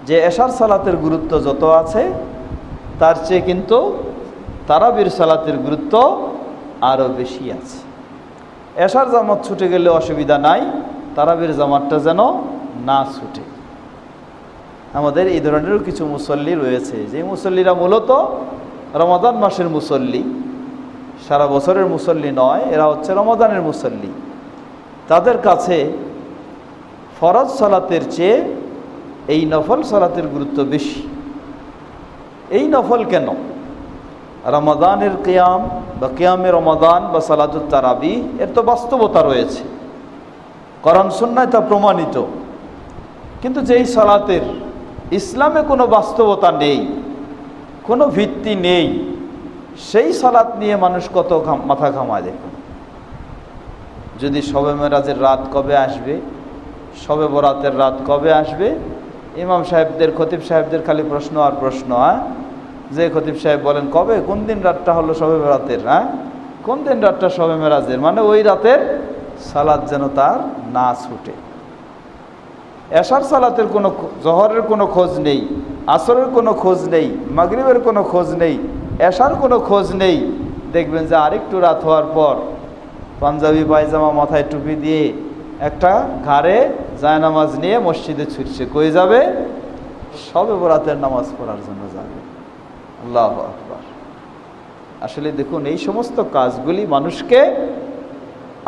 যে এশার সালাতের গুরুত্ব যত আছে তার চেয়ে কিন্তু তারাবির সালাতের গুরুত্ব আরও বেশি আছে। এশার জামাত ছুটে গেলে অসুবিধা নাই, তারাবির জামাতটা যেন না ছুটে। আমাদের এই ধরনেরও কিছু মুসল্লি রয়েছে, যে মুসল্লিরা মূলত রমাদান মাসের মুসল্লি, সারা বছরের মুসল্লি নয়, এরা হচ্ছে রমাদানের মুসল্লি। তাদের কাছে ফরজ সালাতের চেয়ে এই নফল সালাতের গুরুত্ব বেশি। এই নফল কেন? রমাদানের কিয়াম বা কিয়ামে রমাদান বা সালাতুত তারাবি এর তো বাস্তবতা রয়েছে, কোরআন সুন্নায় তা প্রমাণিত। কিন্তু যেই সালাতের ইসলামে কোনো বাস্তবতা নেই, কোনো ভিত্তি নেই, সেই সালাত নিয়ে মানুষ কত মাথা ঘামায়। দেখুন, যদি শবে মেরাজের রাত কবে আসবে, শবে বরাতের রাত কবে আসবে, ইমাম সাহেবদের, খতিব সাহেবদের খালি প্রশ্ন আর প্রশ্ন। যে খতিব সাহেব বলেন কবে, কোন দিন রাতটা হলো শবে বরাতের, কোন দিন রাতটা শবে মেরাজের, মানে ওই রাতের সালাত যেন তার না ছুটে। এশার সালাতের কোনো, জহরের কোনো খোঁজ নেই, আসরের কোনো খোঁজ নেই, মাগরিবের কোনো খোঁজ নেই, এশার কোনো খোঁজ নেই। দেখবেন যে আরেকটু রাত হওয়ার পর পাঞ্জাবি পায়জামা, মাথায় টুপি দিয়ে একটা ঘাড়ে জায়নামাজ নিয়ে মসজিদে ছুটছে। কই যাবে? শবে বরাতের নামাজ পড়ার জন্য যাবে। আল্লাহু আকবার। আসলে দেখুন, এই সমস্ত কাজগুলি মানুষকে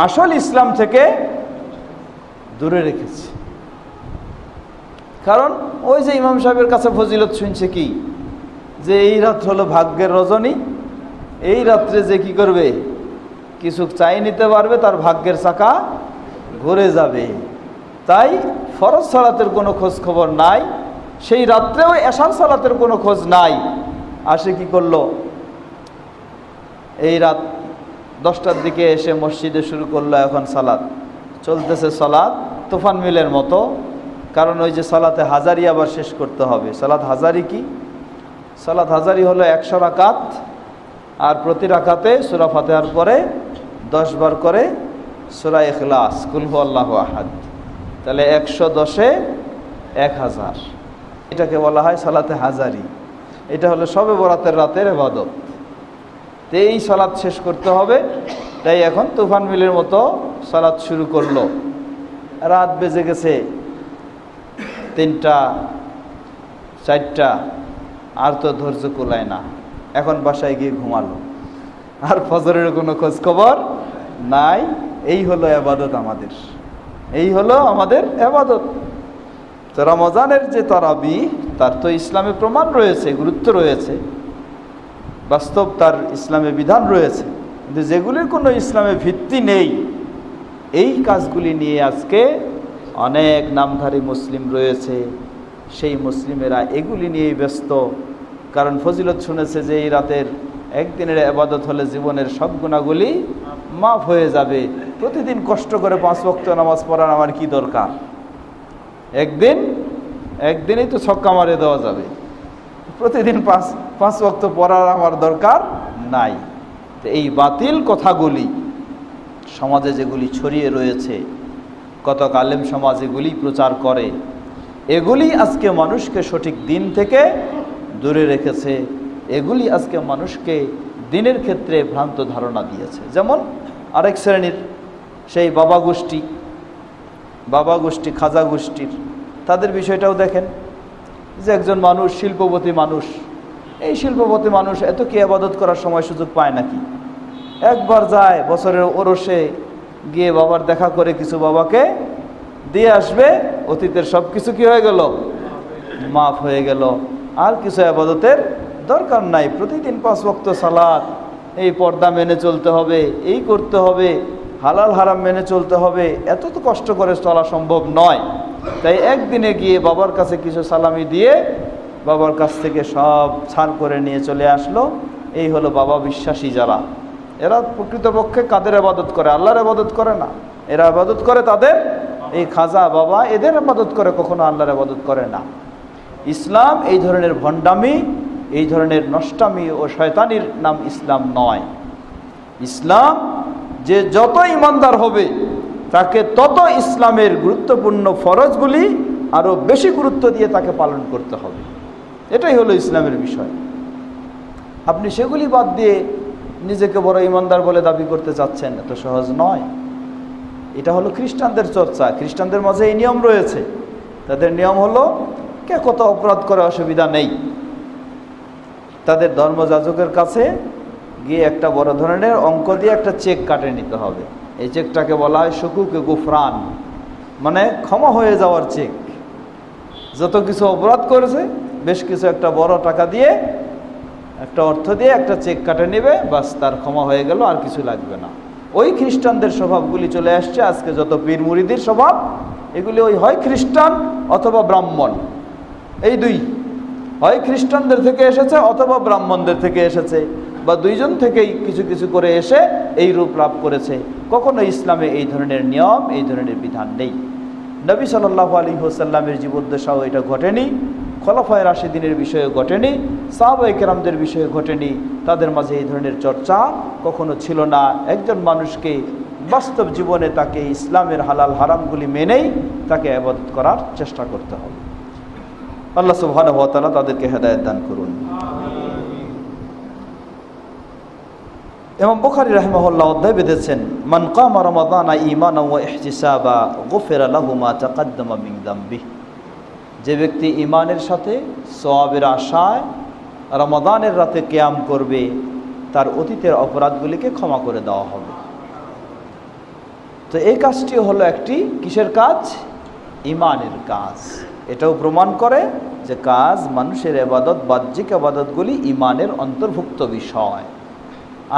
আসল ইসলাম থেকে দূরে রেখেছে। কারণ ওই যে ইমাম সাহেবের কাছে ফজিলত শুনছে কি, যে এই রাত হলো ভাগ্যের রজনী, এই রাত্রে যে কি করবে, কিছু চাই নিতে পারবে, তার ভাগ্যের চাকা ঘুরে যাবে। তাই ফরজ সালাতের কোনো খোঁজ খবর নাই, সেই রাত্রেও এশার সালাতের কোনো খোঁজ নাই। আসে কি করলো, এই রাত 10টার দিকে এসে মসজিদে শুরু করলো, এখন সালাত চলতেছে, সালাত তুফান মিলের মতো। কারণ ওই যে সালাতে হাজারি আবার শেষ করতে হবে। সালাত হাজারি কি? সালাত হাজারি হলো 100 রাকাত, আর প্রতি রাকাতে সূরা ফাতিহার পরে 10 বার করে সূরা ইখলাস, কুল হুয়াল্লাহু আহাদ। তাহলে 110-এ 1000, এটাকে বলা হয় সালাতে হাজারি। এটা হলো শবে বরাতের রাতের ইবাদত। তো এই সালাত শেষ করতে হবে, তাই এখন তুফান মিলের মতো সালাত শুরু করলো। রাত বেজে গেছে 3টা 4টা, আর তো ধৈর্য কুলায় না, এখন বাসায় গিয়ে ঘুমালো, আর ফজরের কোনো খোঁজ খবর নাই। এই হলো ইবাদত আমাদের, এই হলো আমাদের ইবাদত। তো রমজানের যে তারাবি, তার তো ইসলামে প্রমাণ রয়েছে, গুরুত্ব রয়েছে, বাস্তব তার ইসলামে বিধান রয়েছে। কিন্তু যেগুলির কোনো ইসলামে ভিত্তি নেই, এই কাজগুলি নিয়ে আজকে অনেক নামধারী মুসলিম রয়েছে। সেই মুসলিমেরা এগুলি নিয়েই ব্যস্ত। কারণ ফজিলত শুনেছে যে এই রাতের একদিনের ইবাদত হলে জীবনের সব গুনাহগুলি মাফ হয়ে যাবে। প্রতিদিন কষ্ট করে 5 ওয়াক্ত নামাজ পড়ার আমার কি দরকার? একদিনেই তো ছক্কা মারে দেওয়া যাবে। প্রতিদিন 5 ওয়াক্ত পড়ার আমার দরকার নাই। তো এই বাতিল কথাগুলি সমাজে যেগুলি ছড়িয়ে রয়েছে, কত আলেম সমাজ এগুলি প্রচার করে, এগুলি আজকে মানুষকে সঠিক দিন থেকে দূরে রেখেছে। এগুলি আজকে মানুষকে দিনের ক্ষেত্রে ভ্রান্ত ধারণা দিয়েছে। যেমন আরেক শ্রেণীর সেই বাবা গোষ্ঠী, খাজা গোষ্ঠীর, তাদের বিষয়টাও দেখেন যে একজন মানুষ শিল্পপতি মানুষ, এই শিল্পপতি মানুষ এত কি ইবাদত করার সময় সুযোগ পায় নাকি? একবার যায় বছরের ওরসে গিয়ে বাবার দেখা করে কিছু বাবাকে দিয়ে আসবে, অতীতের সব কিছু কি হয়ে গেল? মাফ হয়ে গেল। আর কিছু ইবাদতের দরকার নাই। প্রতিদিন 5 ওয়াক্ত সালাত, এই পর্দা মেনে চলতে হবে, এই করতে হবে, হালাল হারাম মেনে চলতে হবে, এত তো কষ্ট করে চলা সম্ভব নয়। তাই একদিনে গিয়ে বাবার কাছে কিছু সালামি দিয়ে বাবার কাছ থেকে সব ছাড় করে নিয়ে চলে আসলো। এই হলো বাবা বিশ্বাসী যারা। এরা প্রকৃতপক্ষে কাদের ইবাদত করে? আল্লাহর ইবাদত করে না। এরা ইবাদত করে তাদের এই খাজা বাবা, এদের ইবাদত করে, কখনো আল্লাহর ইবাদত করে না। ইসলাম এই ধরনের ভণ্ডামি, এই ধরনের নষ্টামি ও শয়তানির নাম ইসলাম নয়। ইসলাম যে যত ইমানদার হবে তাকে তত ইসলামের গুরুত্বপূর্ণ ফরজগুলি আরও বেশি গুরুত্ব দিয়ে তাকে পালন করতে হবে। এটাই হলো ইসলামের বিষয়। আপনি সেগুলি বাদ দিয়ে নিজেকে বড় ইমানদার বলে দাবি করতে চাচ্ছেন, এত সহজ নয়। এটা হলো খ্রিস্টানদের চর্চা। খ্রিস্টানদের মাঝে এই নিয়ম রয়েছে। তাদের নিয়ম হলো কে কত অপরাধ করে অসুবিধা নেই। তাদের ধর্মযাজকের কাছে গিয়ে একটা বড় ধরনের অঙ্ক দিয়ে একটা চেক কাটে নিতে হবে। এই চেকটাকে বলা হয় শুকুকে গুফরান, মানে ক্ষমা হয়ে যাওয়ার চেক। যত কিছু অপরাধ করেছে বেশ কিছু একটা বড় টাকা দিয়ে, একটা অর্থ দিয়ে একটা চেক কাটে নেবে, বাস তার ক্ষমা হয়ে গেল, আর কিছু লাগবে না। ওই খ্রিস্টানদের স্বভাবগুলি চলে আসছে আজকে। যত পীর মুরিদির স্বভাব, এগুলি ওই হয় খ্রিস্টান অথবা ব্রাহ্মণ, এই দুই। হয় খ্রিস্টানদের থেকে এসেছে অথবা ব্রাহ্মণদের থেকে এসেছে, বা দুইজন থেকেই কিছু কিছু করে এসে এই রূপ লাভ করেছে। কখনো ইসলামে এই ধরনের নিয়ম, এই ধরনের বিধান নেই। নবী সাল্লাল্লাহু আলাইহি ওয়াসাল্লামের জীবদ্দশাও এটা ঘটেনি, খোলাফায়ে রাশিদিনের বিষয়ে ঘটেনি, সাহাবায়ে কেরামদের বিষয়ে ঘটেনি। তাদের মাঝে এই ধরনের চর্চা কখনো ছিল না। একজন মানুষকে বাস্তব জীবনে তাকে ইসলামের হালাল হারামগুলি মেনেই তাকে ইবাদত করার চেষ্টা করতে হবে। আল্লাহ সুবহানাহু ওয়া তাআলা তাদেরকে হেদায়েত দান করুন। ইমাম বুখারী রাহিমাহুল্লাহ অধ্যায় বেঁধেছেন, মান কামা রমাদানা ঈমানান ওয়া ইহতিসাবা গুফিরা লাহু মা তাকাদ্দামা মিন যামবিহি। যে ব্যক্তি ঈমানের সাথে সওয়াবের আশায় রমাদানের রাতে কিয়াম করবে, তার অতীতের অপরাধগুলিকে ক্ষমা করে দেওয়া হবে। তো এই কাজটি হলো একটি কিসের কাজ? ঈমানের কাজ। এটাও প্রমাণ করে যে কাজ, মানুষের ইবাদত, বাহ্যিক ইবাদতগুলি ঈমানের অন্তর্ভুক্ত বিষয়।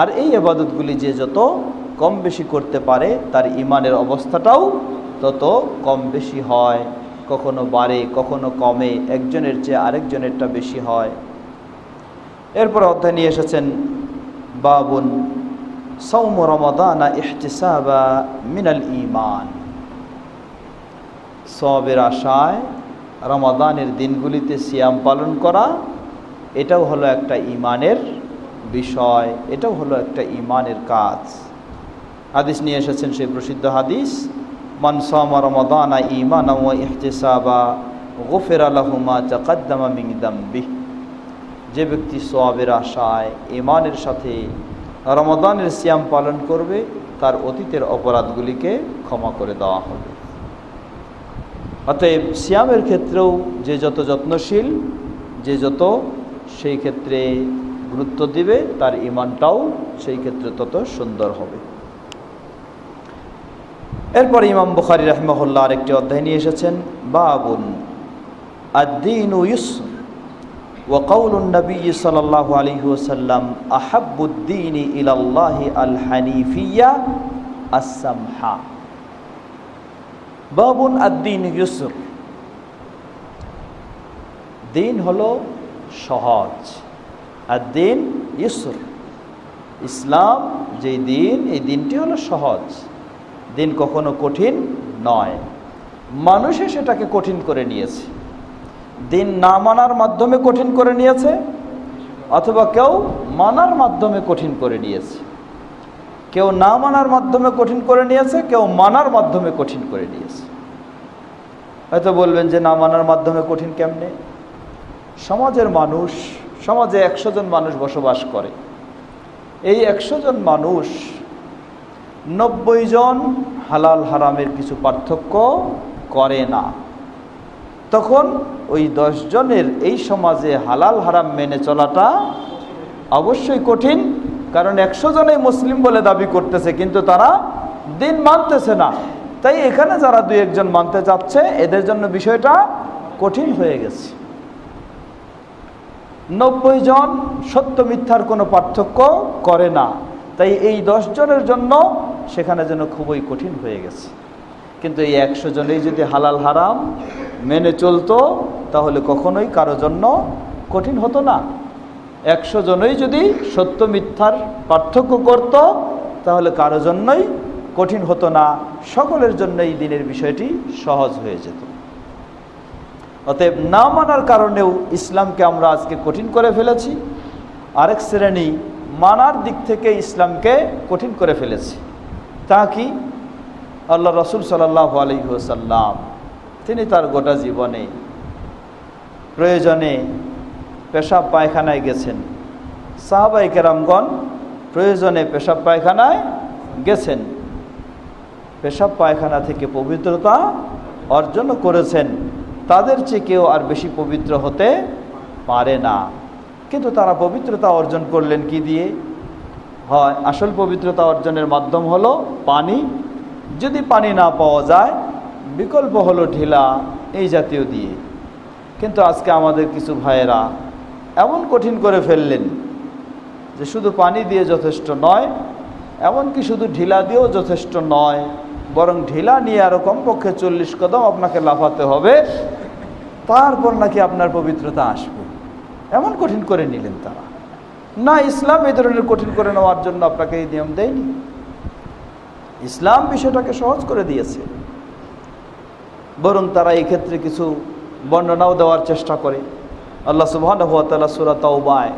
আর এই ইবাদতগুলি যে যত কম বেশি করতে পারে, তার ঈমানের অবস্থাটাও তত কম বেশি হয়। কখনো বাড়ে, কখনো কমে, একজনের চেয়ে আরেকজনেরটা বেশি হয়। এরপর অধ্যায় নিয়ে এসেছেন বাবুন সাওম রমাদানা ইহতিসাবা মিনাল ঈমান। সওয়াবের আশায় রমাদানের দিনগুলিতে সিয়াম পালন করা, এটাও হলো একটা ঈমানের বিষয়, এটাও হলো একটা ঈমানের কাজ। হাদিস নিয়ে এসেছেন সেই প্রসিদ্ধ হাদিস, মান সামা রমাদানা ঈমানান ওয়া ইহতিসাবা গুফিরা লাহু মা তাকাদ্দামা মিন যামবিহি। যে ব্যক্তি সওয়াবের আশায় ঈমানের সাথে রমাদানের সিয়াম পালন করবে, তার অতীতের অপরাধগুলিকে ক্ষমা করে দেওয়া হবে। অতএব সিয়ামের ক্ষেত্রেও যে যত যত্নশীল, যে যত সেই ক্ষেত্রে গুরুত্ব দিবে, তার ঈমানটাও সেই ক্ষেত্রে তত সুন্দর হবে। এরপর ইমাম বুখারী রাহিমাহুল্লাহ আরেকটি অধ্যায় নিয়ে এসেছেন, বাবুন আদ-দীনু ইউসর ওয়া কাউলুন নবী সাল্লাল্লাহু আলাইহি ওয়াসাল্লাম আহাব্বুদ-দীনি ইলাল্লাহি আল-হানিফিয়্যা আস-সামহা। বাবুন আদ-দীন ইউসর। দিন হলো সহজ, আদ-দীন ইউসর। ইসলাম যে দিন, এই দিনটি হলো সহজ। দিন কখনো কঠিন নয়। মানুষে সেটাকে কঠিন করে নিয়েছে। দিন না মানার মাধ্যমে কঠিন করে নিয়েছে, অথবা কেউ মানার মাধ্যমে কঠিন করে নিয়েছে। কেউ না মানার মাধ্যমে কঠিন করে নিয়েছে, কেউ মানার মাধ্যমে কঠিন করে নিয়েছে। হয়তো বলবেন যে না মানার মাধ্যমে কঠিন কেমনে? সমাজের মানুষ, সমাজে 100 জন মানুষ বসবাস করে। এই 100 জন মানুষ 90 জন হালাল হারামের কিছু পার্থক্য করে না। তখন ওই 10 জনের এই সমাজে হালাল হারাম মেনে চলাটা অবশ্যই কঠিন। কারণ 100 জনেই মুসলিম বলে দাবি করতেছে, কিন্তু তারা দিন মানতেছে না। তাই এখানে যারা 2-1 জন মানতে যাচ্ছে, এদের জন্য বিষয়টা কঠিন হয়ে গেছে। 90 জন সত্য মিথ্যার কোনো পার্থক্য করে না, তাই এই 10 জনের জন্য সেখানে যেন খুবই কঠিন হয়ে গেছে। কিন্তু এই 100 জনেই যদি হালাল হারাম মেনে চলতো, তাহলে কখনোই কারো জন্য কঠিন হতো না। 100 জনই যদি সত্য মিথ্যার পার্থক্য করত, তাহলে কারো জন্যই কঠিন হতো না। সকলের জন্য এই দিনের বিষয়টি সহজ হয়ে যেত। অতএব না মানার কারণেও ইসলামকে আমরা আজকে কঠিন করে ফেলেছি। আরেক শ্রেণী মানার দিক থেকে ইসলামকে কঠিন করে ফেলেছি। তা কি? আল্লাহ রাসূল সাল্লাল্লাহু আলাইহি ওয়াসাল্লাম তিনি তার গোটা জীবনে প্রয়োজনে পেশাব পায়খানায় গেছেন। সাহাবায়ে কেরামগণ প্রয়োজনে পেশাব পায়খানায় গেছেন, পেশাব পায়খানা থেকে পবিত্রতা অর্জন করেছেন। তাদের চেয়ে কেউ আর বেশি পবিত্র হতে পারে না। কিন্তু তারা পবিত্রতা অর্জন করলেন কি দিয়ে? হয় আসল পবিত্রতা অর্জনের মাধ্যম হলো পানি। যদি পানি না পাওয়া যায়, বিকল্প হলো ঢিলা, এই জাতীয় দিয়ে। কিন্তু আজকে আমাদের কিছু ভাইয়েরা এমন কঠিন করে ফেললেন যে শুধু পানি দিয়ে যথেষ্ট নয়, এমনকি শুধু ঢিলা দিয়েও যথেষ্ট নয়, বরং ঢিলা নিয়ে আরও কমপক্ষে 40 কদম আপনাকে লাফাতে হবে, তারপর নাকি আপনার পবিত্রতা আসবে। এমন কঠিন করে নিলেন তারা। না, ইসলাম এই ধরনের কঠিন করে নেওয়ার জন্য আপনাকে এই নিয়ম দেয়নি। ইসলাম বিষয়টাকে সহজ করে দিয়েছে। বরং তারা এই ক্ষেত্রে কিছু বর্ণনাও দেওয়ার চেষ্টা করে। আল্লাহ সুবহানাহু ওয়া তাআলা সূরা তাওবায়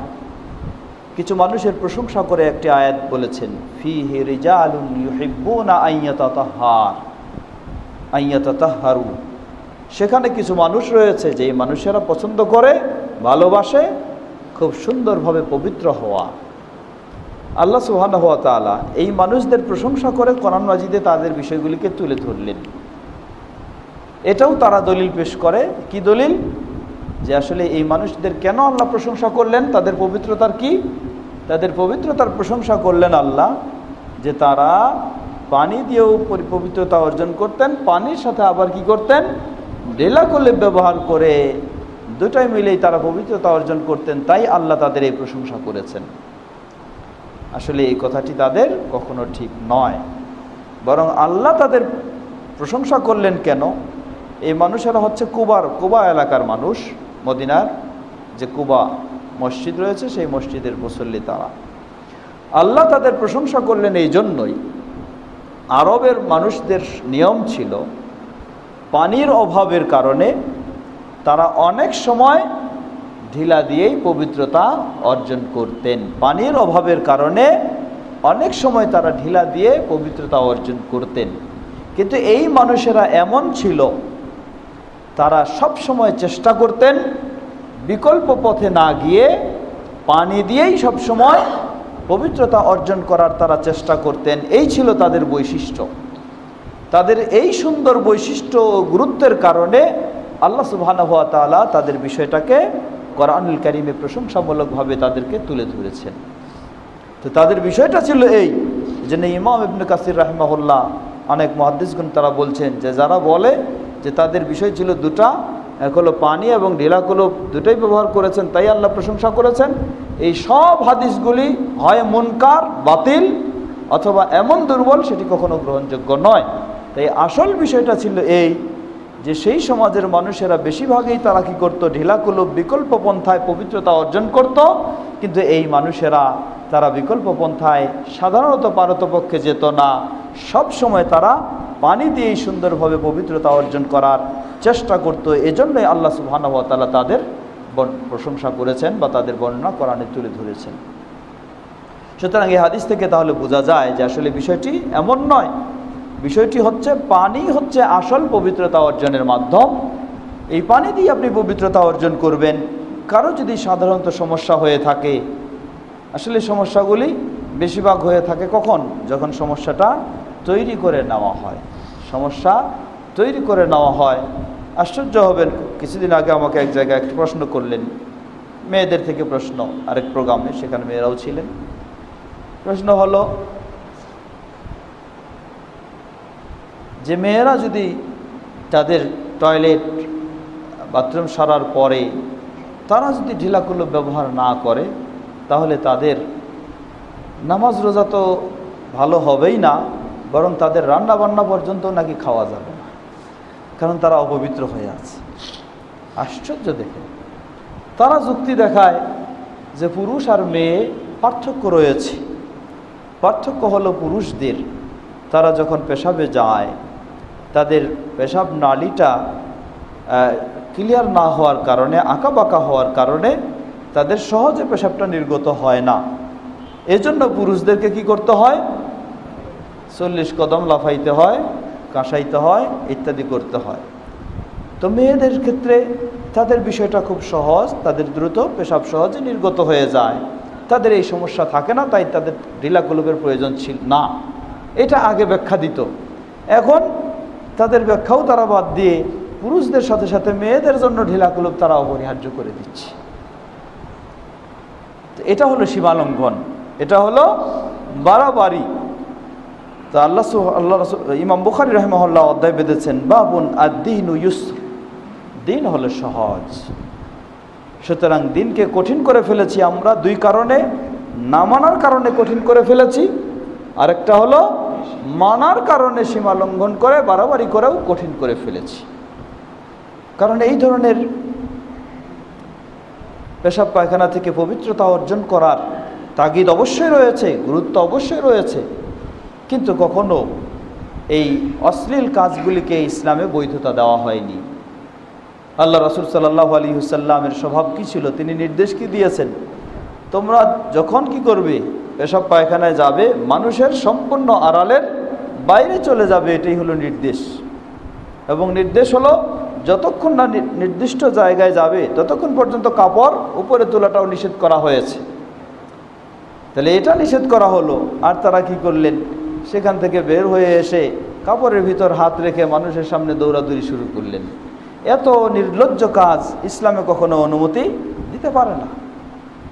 কিছু মানুষের প্রশংসা করে একটি আয়াত বলেছেন, ফীহি রিজালুন ইউহিব্বুনা আইয়াতাতাহহারু। সেখানে কিছু মানুষ রয়েছে যে মানুষেরা পছন্দ করে, ভালোবাসে খুব সুন্দরভাবে পবিত্র হওয়া। আল্লাহ সুবহানাহু ওয়া তাআলা এই মানুষদের প্রশংসা করে কোরআন মাজিদে তাদের বিষয়গুলিকে তুলে ধরলেন। এটাও তারা দলিল পেশ করে। কি দলিল? যে আসলে এই মানুষদের কেন আল্লাহ প্রশংসা করলেন, তাদের পবিত্রতার কি? তাদের পবিত্রতার প্রশংসা করলেন আল্লাহ যে তারা পানি দিয়েও পবিত্রতা অর্জন করতেন, পানির সাথে আবার কি করতেন? ঢেলা কলেপ ব্যবহার করে, দুটাই মিলেই তারা পবিত্রতা অর্জন করতেন। তাই আল্লাহ তাদের এই প্রশংসা করেছেন। আসলে এই কথাটি তাদের কখনো ঠিক নয়। বরং আল্লাহ তাদের প্রশংসা করলেন কেন? এই মানুষেরা হচ্ছে কুবা এলাকার মানুষ। মদিনার যে কুবা মসজিদ রয়েছে, সেই মসজিদের মুসল্লি তারা। আল্লাহ তাদের প্রশংসা করলেন এই জন্যই, আরবের মানুষদের নিয়ম ছিল পানির অভাবের কারণে তারা অনেক সময় ঢিলা দিয়েই পবিত্রতা অর্জন করতেন। পানির অভাবের কারণে অনেক সময় তারা ঢিলা দিয়ে পবিত্রতা অর্জন করতেন। কিন্তু এই মানুষেরা এমন ছিল, তারা সব সময় চেষ্টা করতেন বিকল্প পথে না গিয়ে পানি দিয়েই সব সময় পবিত্রতা অর্জন করার তারা চেষ্টা করতেন। এই ছিল তাদের বৈশিষ্ট্য। তাদের এই সুন্দর বৈশিষ্ট্য ও গুরুত্বের কারণে আল্লাহ সুবহানাহু ওয়া তাআলা তাদের বিষয়টাকে কোরআনুল কারীমে প্রশংসামূলকভাবে তাদেরকে তুলে ধরেছেন। তো তাদের বিষয়টা ছিল এই যে, ইমাম ইবনে কাসির রাহিমাহুল্লাহ, অনেক মুহাদ্দিসগণ তারা বলছেন যে যারা বলে যে তাদের বিষয় ছিল দুটা, এক হলো পানি এবং ঢিলা কলপ, দুটোই ব্যবহার করেছেন তাই আল্লাহ প্রশংসা করেছেন, এই সব হাদিসগুলি হয় মুনকার, বাতিল, অথবা এমন দুর্বল সেটি কখনো গ্রহণযোগ্য নয়। তাই আসল বিষয়টা ছিল এই যে সেই সমাজের মানুষেরা বেশিরভাগই তারা কি করত? ঢিলা কলপ বিকল্প পন্থায় পবিত্রতা অর্জন করত। কিন্তু এই মানুষেরা তারা বিকল্প পন্থায় সাধারণত পারতপক্ষে যেত না। সব সময় তারা পানি দিয়েই সুন্দরভাবে পবিত্রতা অর্জন করার চেষ্টা করত। এজন্যই আল্লাহ সুবহানাহু ওয়া তাআলা তাদের প্রশংসা করেছেন বা তাদের বর্ণনা কোরআনে তুলে ধরেছেন। সুতরাং এই হাদিস থেকে তাহলে বোঝা যায় যে আসলে বিষয়টি এমন নয়। বিষয়টি হচ্ছে পানি হচ্ছে আসল পবিত্রতা অর্জনের মাধ্যম। এই পানি দিয়ে আপনি পবিত্রতা অর্জন করবেন। কারো যদি সাধারণত সমস্যা হয়ে থাকে, আসলে সমস্যাগুলি বেশিরভাগ হয়ে থাকে কখন? যখন সমস্যাটা তৈরি করে নেওয়া হয়। সমস্যা তৈরি করে নেওয়া হয়। আশ্চর্য হবেন, কিছুদিন আগে আমাকে এক জায়গায় একটা প্রশ্ন করলেন, মেয়েদের থেকে প্রশ্ন, আরেক প্রোগ্রামে, সেখানে মেয়েরাও ছিলেন। প্রশ্ন হলো যে মেয়েরা যদি তাদের টয়লেট বাথরুম সারার পরে তারা যদি ঢিলাকুলো ব্যবহার না করে, তাহলে তাদের নামাজ রোজা তো ভালো হবেই না, বরং তাদের রান্না বান্না পর্যন্ত নাকি খাওয়া যাবে না, কারণ তারা অপবিত্র হয়ে আছে। আশ্চর্য দেখে তারা যুক্তি দেখায় যে পুরুষ আর মেয়ে পার্থক্য রয়েছে। পার্থক্য হলো পুরুষদের তারা যখন পেশাবে যায়, তাদের পেশাব নালীটা ক্লিয়ার না হওয়ার কারণে, আঁকাবাঁকা হওয়ার কারণে তাদের সহজে পেশাবটা নির্গত হয় না। এজন্য পুরুষদেরকে কি করতে হয়? 40 কদম লাফাইতে হয়, কাঁসাইতে হয়, ইত্যাদি করতে হয়। তো মেয়েদের ক্ষেত্রে তাদের বিষয়টা খুব সহজ, তাদের দ্রুত পেশাব সহজে নির্গত হয়ে যায়, তাদের এই সমস্যা থাকে না, তাই তাদের ঢিলাকুলুপের প্রয়োজন ছিল না। এটা আগে ব্যাখ্যা দিত। এখন তাদের ব্যাখ্যাও তারা বাদ দিয়ে পুরুষদের সাথে সাথে মেয়েদের জন্য ঢিলাকুলুপ তারা অপরিহার্য করে দিচ্ছে। এটা হলো সীমালঙ্ঘন, এটা হলো বাড়াবাড়ি। তো আল্লাহ রাসূল ইমাম বুখারী রাহিমাহুল্লাহ অধ্যায় বেঁধেছেন বাবুন আদ-দীনু ইউসর, দিন হলো সহজ। সুতরাং দিনকে কঠিন করে ফেলেছি আমরা দুই কারণে, না মানার কারণে কঠিন করে ফেলেছি, আরেকটা হলো মানার কারণে সীমা লঙ্ঘন করে বাড়াবাড়ি করেও কঠিন করে ফেলেছি। কারণ এই ধরনের পেশাব পায়খানা থেকে পবিত্রতা অর্জন করার তাগিদ অবশ্যই রয়েছে, গুরুত্ব অবশ্যই রয়েছে, কিন্তু কখনো এই অশ্লীল কাজগুলিকে ইসলামে বৈধতা দেওয়া হয়নি। আল্লাহ রাসূল সাল্লাল্লাহু আলাইহি ওয়াসাল্লামের স্বভাব কী ছিল? তিনি নির্দেশ কি দিয়েছেন? তোমরা যখন কি করবে, পেশাব পায়খানায় যাবে, মানুষের সম্পূর্ণ আড়ালের বাইরে চলে যাবে, এটাই হলো নির্দেশ। এবং নির্দেশ হলো যতক্ষণ না নির্দিষ্ট জায়গায় যাবে ততক্ষণ পর্যন্ত কাপড় উপরে তোলাটাও নিষেধ করা হয়েছে। তাহলে এটা নিষেধ করা হলো, আর তারা কি করলেন? সেখান থেকে বের হয়ে এসে কাপড়ের ভিতর হাত রেখে মানুষের সামনে দৌড়াদৌড়ি শুরু করলেন। এত নির্লজ্জ কাজ ইসলামে কখনো অনুমতি দিতে পারে না।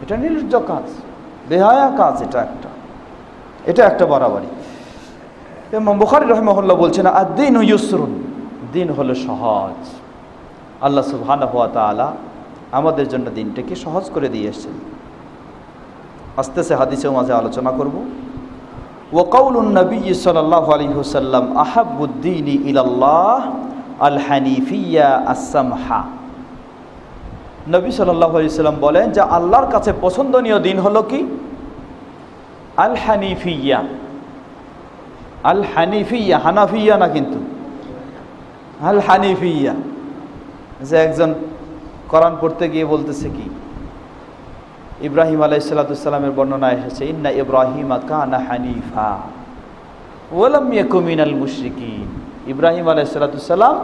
এটা নির্লজ্জ কাজ, বেহায়া কাজ, এটা একটা বাড়াবাড়ি। ইমাম বুখারী রাহিমাহুল্লাহ বলছেন আদ-দীনু ইউসরুন, দিন হলো সহজ। আল্লাহ সুবহানাহু ওয়া তাআলা আমাদের জন্য দিনটাকে সহজ করে দিয়ে এসেছেন। আস্তে আস্তে হাদিসের মাঝে আলোচনা করব। ওয়া কাউলুন নবী সাল্লাল্লাহু আলাইহি ওয়াসাল্লাম আহাব্বুদ-দীনি ইলাল্লাহ আল হানিফিয়া আস-সামহা। নবী সাল্লাল্লাহু আলাইহি ওয়াসাল্লাম বলেন যে আল্লাহর কাছে পছন্দনীয় দিন হলো কি? আল হানিফিয়া। আল হানিফিয়া, হানাফিয়া না কিন্তু, আল হানিফিয়া। যে একজন কোরআন পড়তে গিয়ে বলতেছে কি, ইব্রাহিম আলাইহিস সালামের বর্ণনা এসেছে ইন্না ইব্রাহিমা কানা হানিফা ওয়া লাম ইয়াকুম মিনাল মুশরিকিন। ইব্রাহিম আলাইহিস সালাম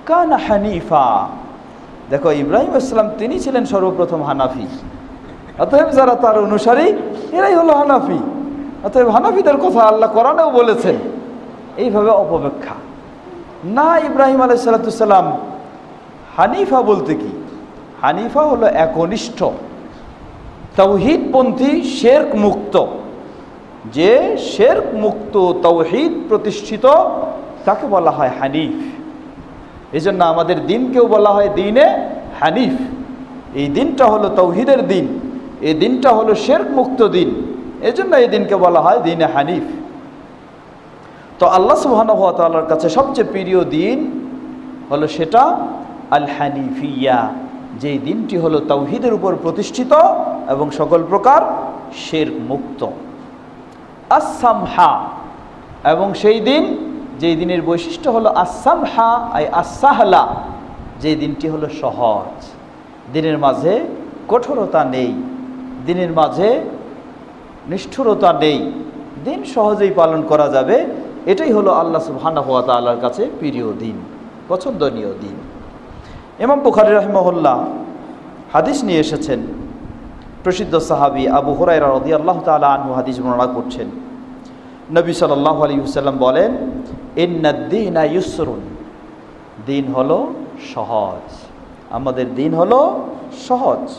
কানা হানিফা। দেখো, ইব্রাহিম আলাইহিস সালাম তিনি ছিলেন সর্বপ্রথম হানাফি, অতএব যারা তার অনুসারী এরাই হলো হানাফি। অতএব হানাফিদের কথা আল্লাহ কোরআনেও বলেছেন। এইভাবে অপব্যাখ্যা না। ইব্রাহিম আলাইহিস সালাম হানিফা বলতে কি? হানিফা হলো একনিষ্ঠ, তাওহীদপন্থী, শিরক মুক্ত। যে শিরক মুক্ত, তাওহীদ প্রতিষ্ঠিত, তাকে বলা হয় হানিফ। এই জন্য আমাদের দিনকেও বলা হয় দিনে হানিফ। এই দিনটা হলো তাওহীদের দিন, এই দিনটা হলো শিরক মুক্ত দিন, এই জন্য এই দিনকে বলা হয় দিনে হানিফ। তো আল্লাহ সুবহানাহু ওয়া তাআলার কাছে সবচেয়ে প্রিয় দিন হলো সেটা আল হানিফিয়া, যেই দিনটি হলো তাওহীদের উপর প্রতিষ্ঠিত এবং সকল প্রকার শিরক মুক্ত। আস-সামহা, এবং সেই দিন যেই দিনের বৈশিষ্ট্য হলো আস-সামহা আই আস-সাহলা, যেই দিনটি হলো সহজ। দিনের মাঝে কঠোরতা নেই, দিনের মাঝে নিষ্ঠুরতা নেই, দিন সহজেই পালন করা যাবে। এটাই হলো আল্লাহ সুবহানাহু ওয়া তাআলার কাছে প্রিয় দিন, পছন্দনীয় দিন। ইমাম বুখারী রাহিমাহুল্লাহ হাদিস নিয়ে এসেছেন। প্রসিদ্ধ সাহাবী আবু হুরায়রা রাদিয়াল্লাহু তাআলা আনহু হাদিস বর্ণনা করছেন। নবী সাল্লাল্লাহু আলাইহি ওয়াসাল্লাম বলেন ইন্নাদ-দীনা ইউসরুন, দিন হলো সহজ। আমাদের দিন হলো সহজ।